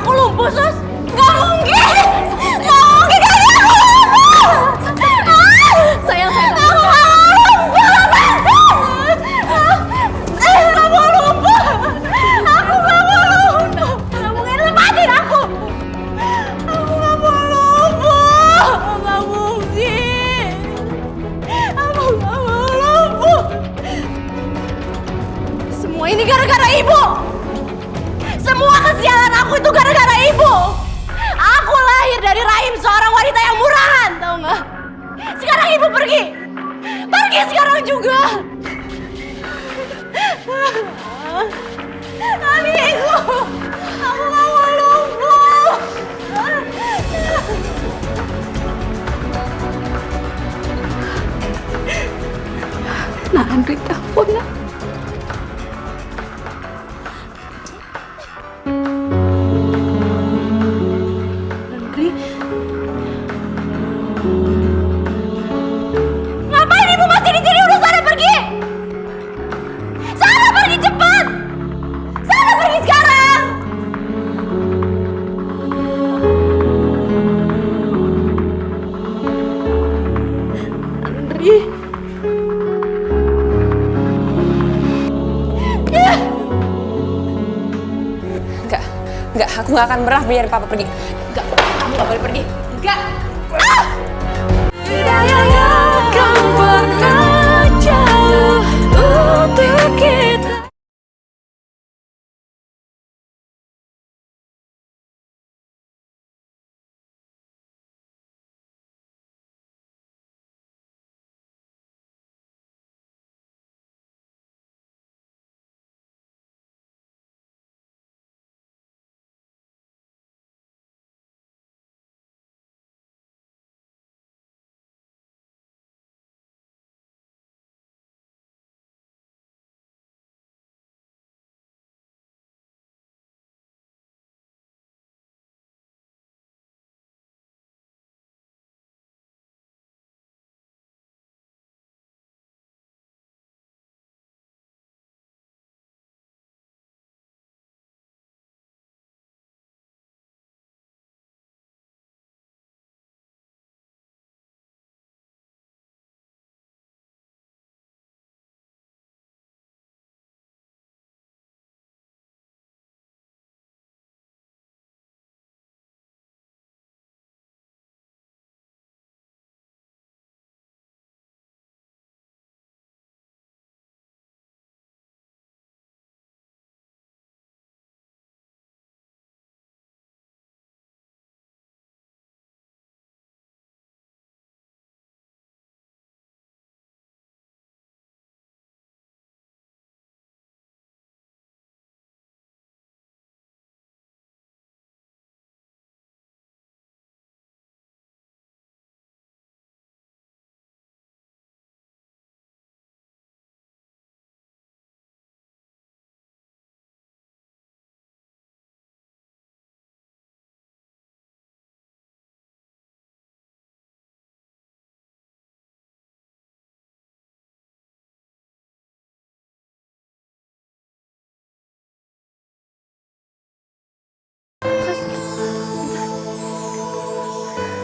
ini gara-gara ibu. Semua kesialan aku itu gara-gara ibu. Aku lahir dari rahim seorang wanita yang murahan, tau nggak? Sekarang ibu pergi. Pergi sekarang juga. Adikku, aku gak mau lumpuh. Nah, Andri telepon, nak. Andri, ngapain ibu masih di sini? Udah sana pergi. Sana pergi cepat. Sana pergi sekarang. Andri. Enggak, aku nggak akan pernah biarin papa pergi. Enggak, kamu nggak boleh pergi. Enggak. Tidak akan pernah jauh untuk kita.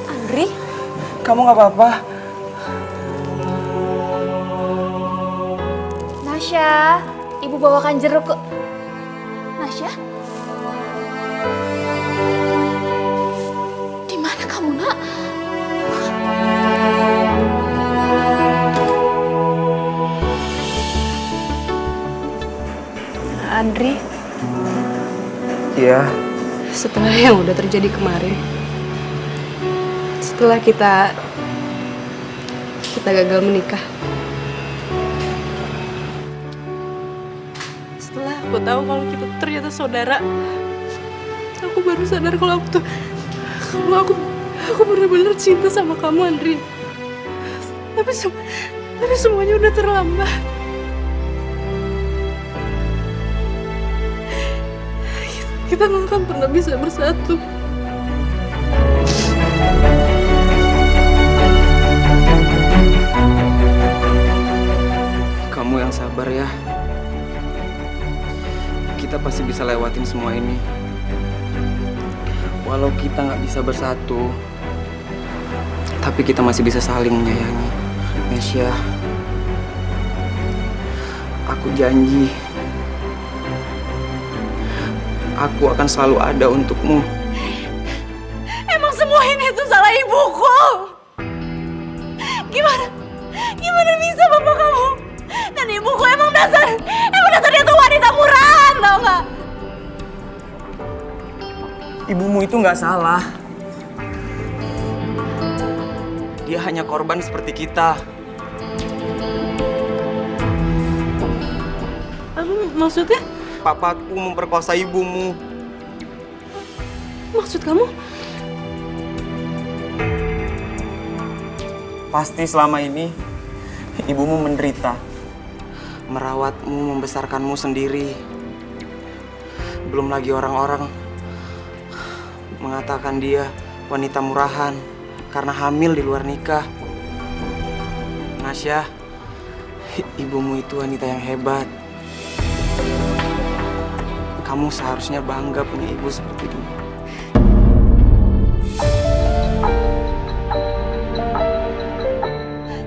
Andri, Kamu nggak apa-apa? Nasya, ibu bawakan jeruk ke... Nasya? Di mana kamu, nak? Andri, Iya. setelah yang udah terjadi kemarin, setelah kita gagal menikah, setelah aku tahu kalau kita ternyata saudara, aku baru sadar kalau aku benar-benar cinta sama kamu, Andri. Tapi semuanya udah terlambat. Kita nggak akan pernah bisa bersatu. Kamu yang sabar ya. Kita pasti bisa lewatin semua ini. Walau kita nggak bisa bersatu, tapi kita masih bisa saling menyayangi. Nesya, aku janji, aku akan selalu ada untukmu. Emang semua ini tuh salah ibuku. Gimana bisa bapak kamu? Dan ibuku emang dasar dia tuh wanita murahan. tau gak? Ibumu itu nggak salah. Dia hanya korban seperti kita. Maksudnya? Papaku memperkosa ibumu. Maksud kamu? Pasti selama ini ibumu menderita. Merawatmu, membesarkanmu sendiri. Belum lagi orang-orang mengatakan dia wanita murahan karena hamil di luar nikah. Nasya, ibumu itu wanita yang hebat. Kamu seharusnya bangga punya ibu seperti dia.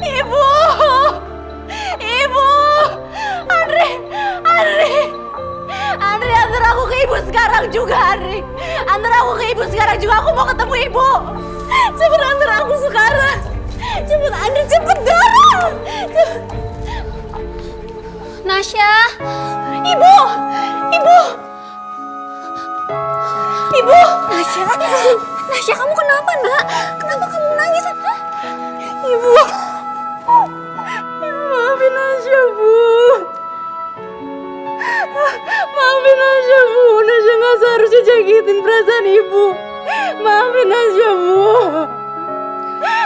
Ibu! Ibu! Andri, antar aku ke ibu sekarang juga, Andri. Antar aku ke ibu sekarang juga, aku mau ketemu ibu. Cepet antar aku sekarang. Cepet, Andri, cepet dorong. Nasya! Ibu! Ibu! Ibu! Nasya! Nasya, kamu kenapa, nak? Kenapa kamu nangis? Hah? Ibu! Maafin Nasya, Bu. Maafin Nasya, Bu. Nasya nggak seharusnya jagitin perasaan ibu. Maafin Nasya, Bu.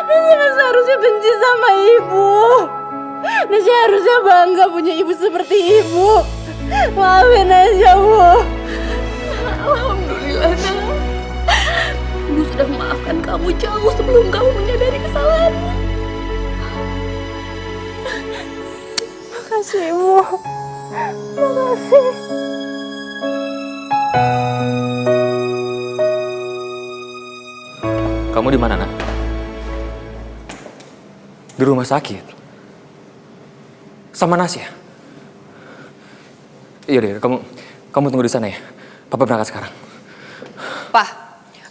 Nasya nggak seharusnya benci sama ibu. Nasya harusnya bangga punya ibu seperti ibu. Maafin Nasya, Bu. Alhamdulillah, nak. Ibu sudah memaafkan kamu jauh sebelum kamu menyadari kesalahanmu. Makasih, Ibu. Makasih. Kamu di mana, Nak? Di rumah sakit? Sama Nasya? Iya deh, kamu tunggu di sana ya. Papa berangkat sekarang. Pak,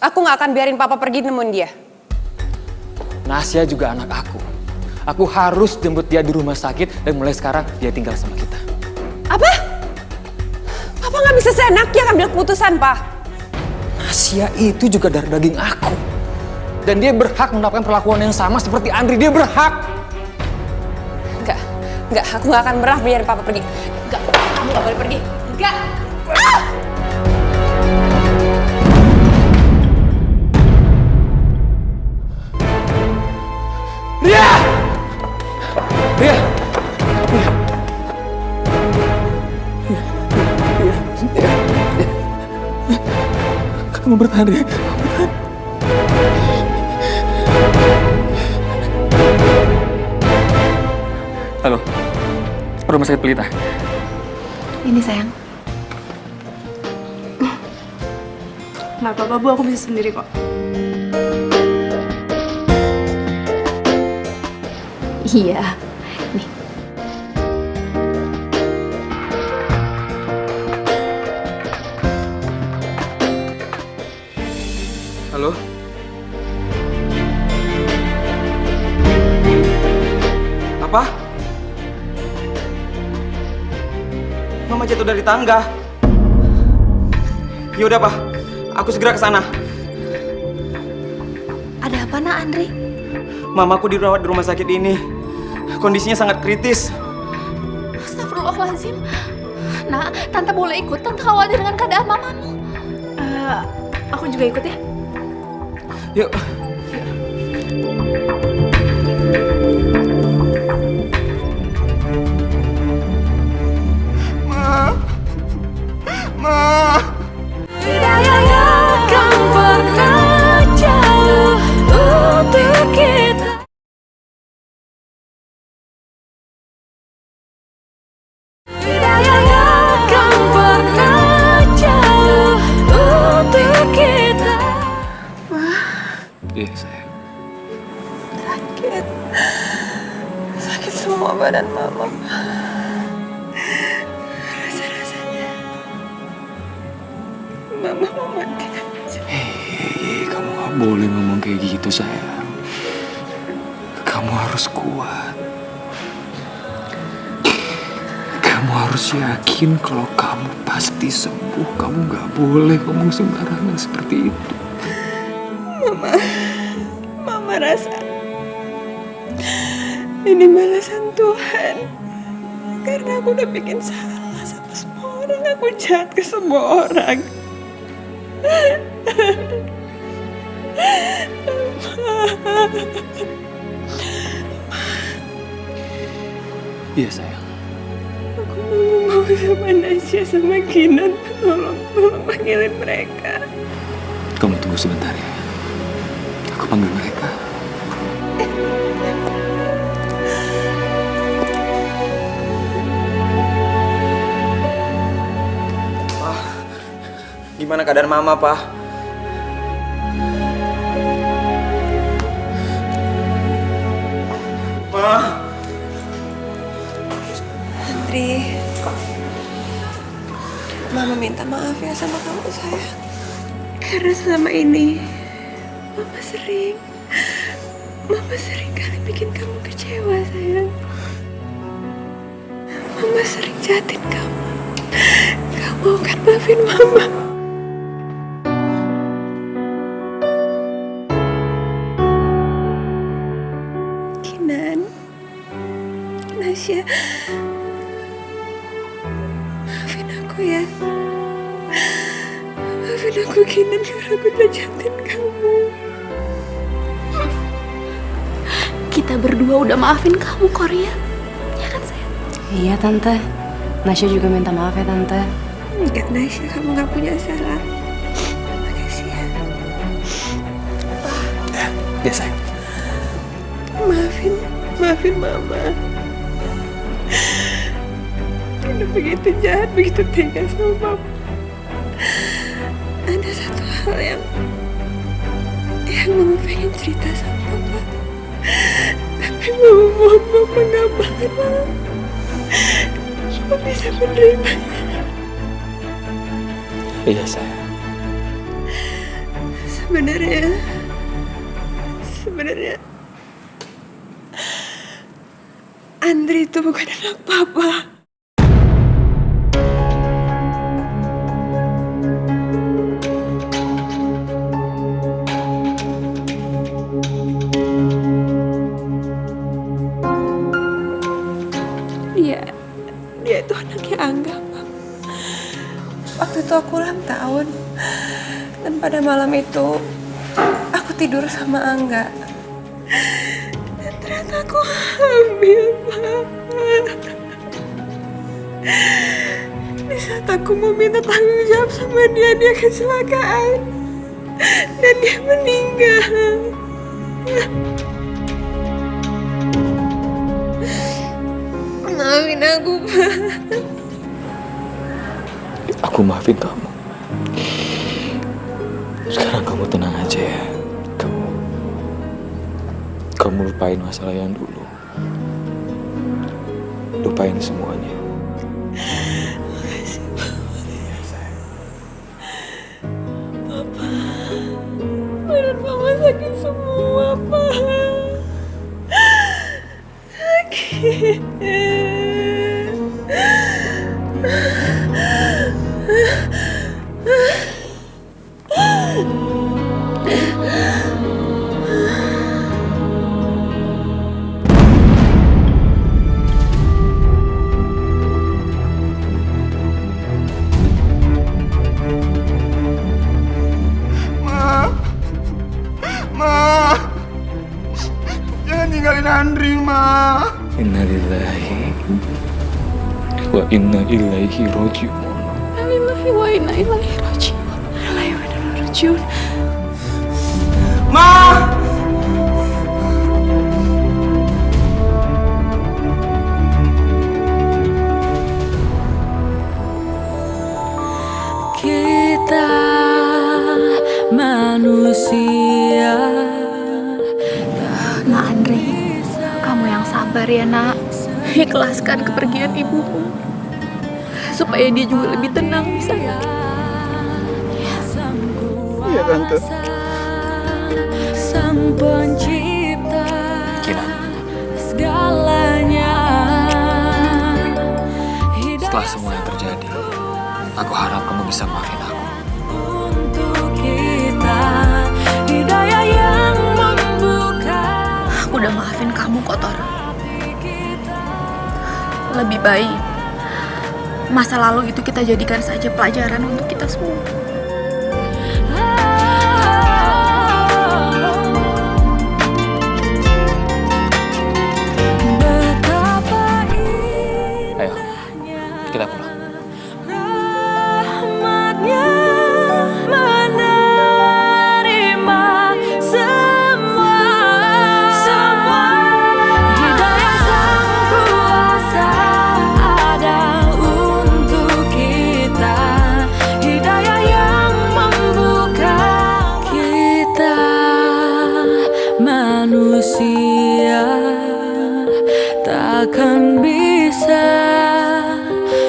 aku nggak akan biarin papa pergi nemuin dia. Nasya juga anak aku. Aku harus jemput dia di rumah sakit dan mulai sekarang dia tinggal sama kita. Apa? Papa nggak bisa seenaknya ambil keputusan, Pak. Nasya itu juga darah daging aku. Dan dia berhak mendapatkan perlakuan yang sama seperti Andri. Dia berhak. Enggak, aku nggak akan pernah biarin papa pergi. Enggak, kamu nggak boleh pergi. Enggak. Ah! Ria! Ria! Kamu bertahan, Ria. Halo, rumah sakit Pelita. Ini sayang. Nggak apa-apa, Bu. Aku bisa sendiri kok. Iya. Nih. Halo? Apa? Mama jatuh dari tangga. Ya udah, Pak. Aku segera ke sana. Ada apa, Nak, Andri? Mamaku dirawat di rumah sakit ini. Kondisinya sangat kritis. Astagfirullahaladzim. Nak, Tante boleh ikut. Tante khawatir dengan keadaan mamamu. Aku juga ikut ya. Yuk. Ma. Tidak akan pernah jauh untuk kita. Tidak akan pernah jauh untuk kita. Iya, sayang. Sakit semua badan mama. Mama mau mati. Hei, kamu gak boleh ngomong kayak gitu, sayang. Kamu harus kuat. Kamu Kamu harus yakin kalau kamu pasti sembuh. Kamu gak boleh ngomong sembarangan seperti itu. Mama rasa ini balasan Tuhan karena aku udah bikin salah sama semua orang. Aku jahat ke semua orang. Iya sayang. Aku mau ngomong sama Nasya sama Kinan. Tolong panggilin mereka. Kamu tunggu sebentar ya. Aku panggil mereka. Gimana keadaan Mama, Pak? Ma. Andri, Mama minta maaf ya sama kamu sayang. Karena selama ini Mama sering kali bikin kamu kecewa sayang. Mama sering jahatin kamu. Kamu kan maafin Mama. Kinan, Nasya, maafin aku ya. Maafin aku Kinan karena aku udah jahatin kamu. Kita berdua udah maafin kamu, Korea. Ya kan, sayang? Iya, Tante. Nasya juga minta maaf ya, Tante. Enggak, Nasya, kamu gak punya salah. Makasih ya. Ya sayang. Maafin Mama. Udah begitu jahat, begitu tega sama Mama. Ada satu hal yang Mama pengen cerita sama Papa. Tapi Mama mohon Papa gak marah. Papa bisa menerima. Iya sayang. Sebenarnya Andri itu bukan anak Papa. Dia itu anaknya Angga, Pak. Waktu itu aku ulang tahun. Dan pada malam itu aku tidur sama Angga. Dan ternyata aku hamil, Pak. Di saat aku mau minta tanggung jawab sama dia kecelakaan. Dan dia meninggal. Maafin aku, Pak. Aku maafin kamu. Sekarang kamu tenang aja ya. Kamu lupain masalah yang dulu. Lupain semuanya. Makasih, Pak. Papa, badan Mama sakit semua, Pak. Sakit. Ma, jangan tinggalin Andri, Ma. Innalillahi wa inna ilaihi raji'un. Innalillahi wa inna ilaihi raji'un. Innalillahi wa inna ilaihi raji'un. Ma! Kita manusia. Nak Andri, kamu yang sabar ya nak. Ikhlaskan kepergian ibumu supaya dia juga lebih tenang di sana. Iya, Tante. Sang pencipta Kinan, segalanya. Setelah semua yang terjadi, aku harap kamu bisa maafin aku. Aku udah maafin kamu, Kotor. Lebih baik masa lalu itu kita jadikan saja pelajaran untuk kita semua. Ayo, kita pulang. Manusia takkan bisa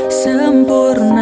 sempurna.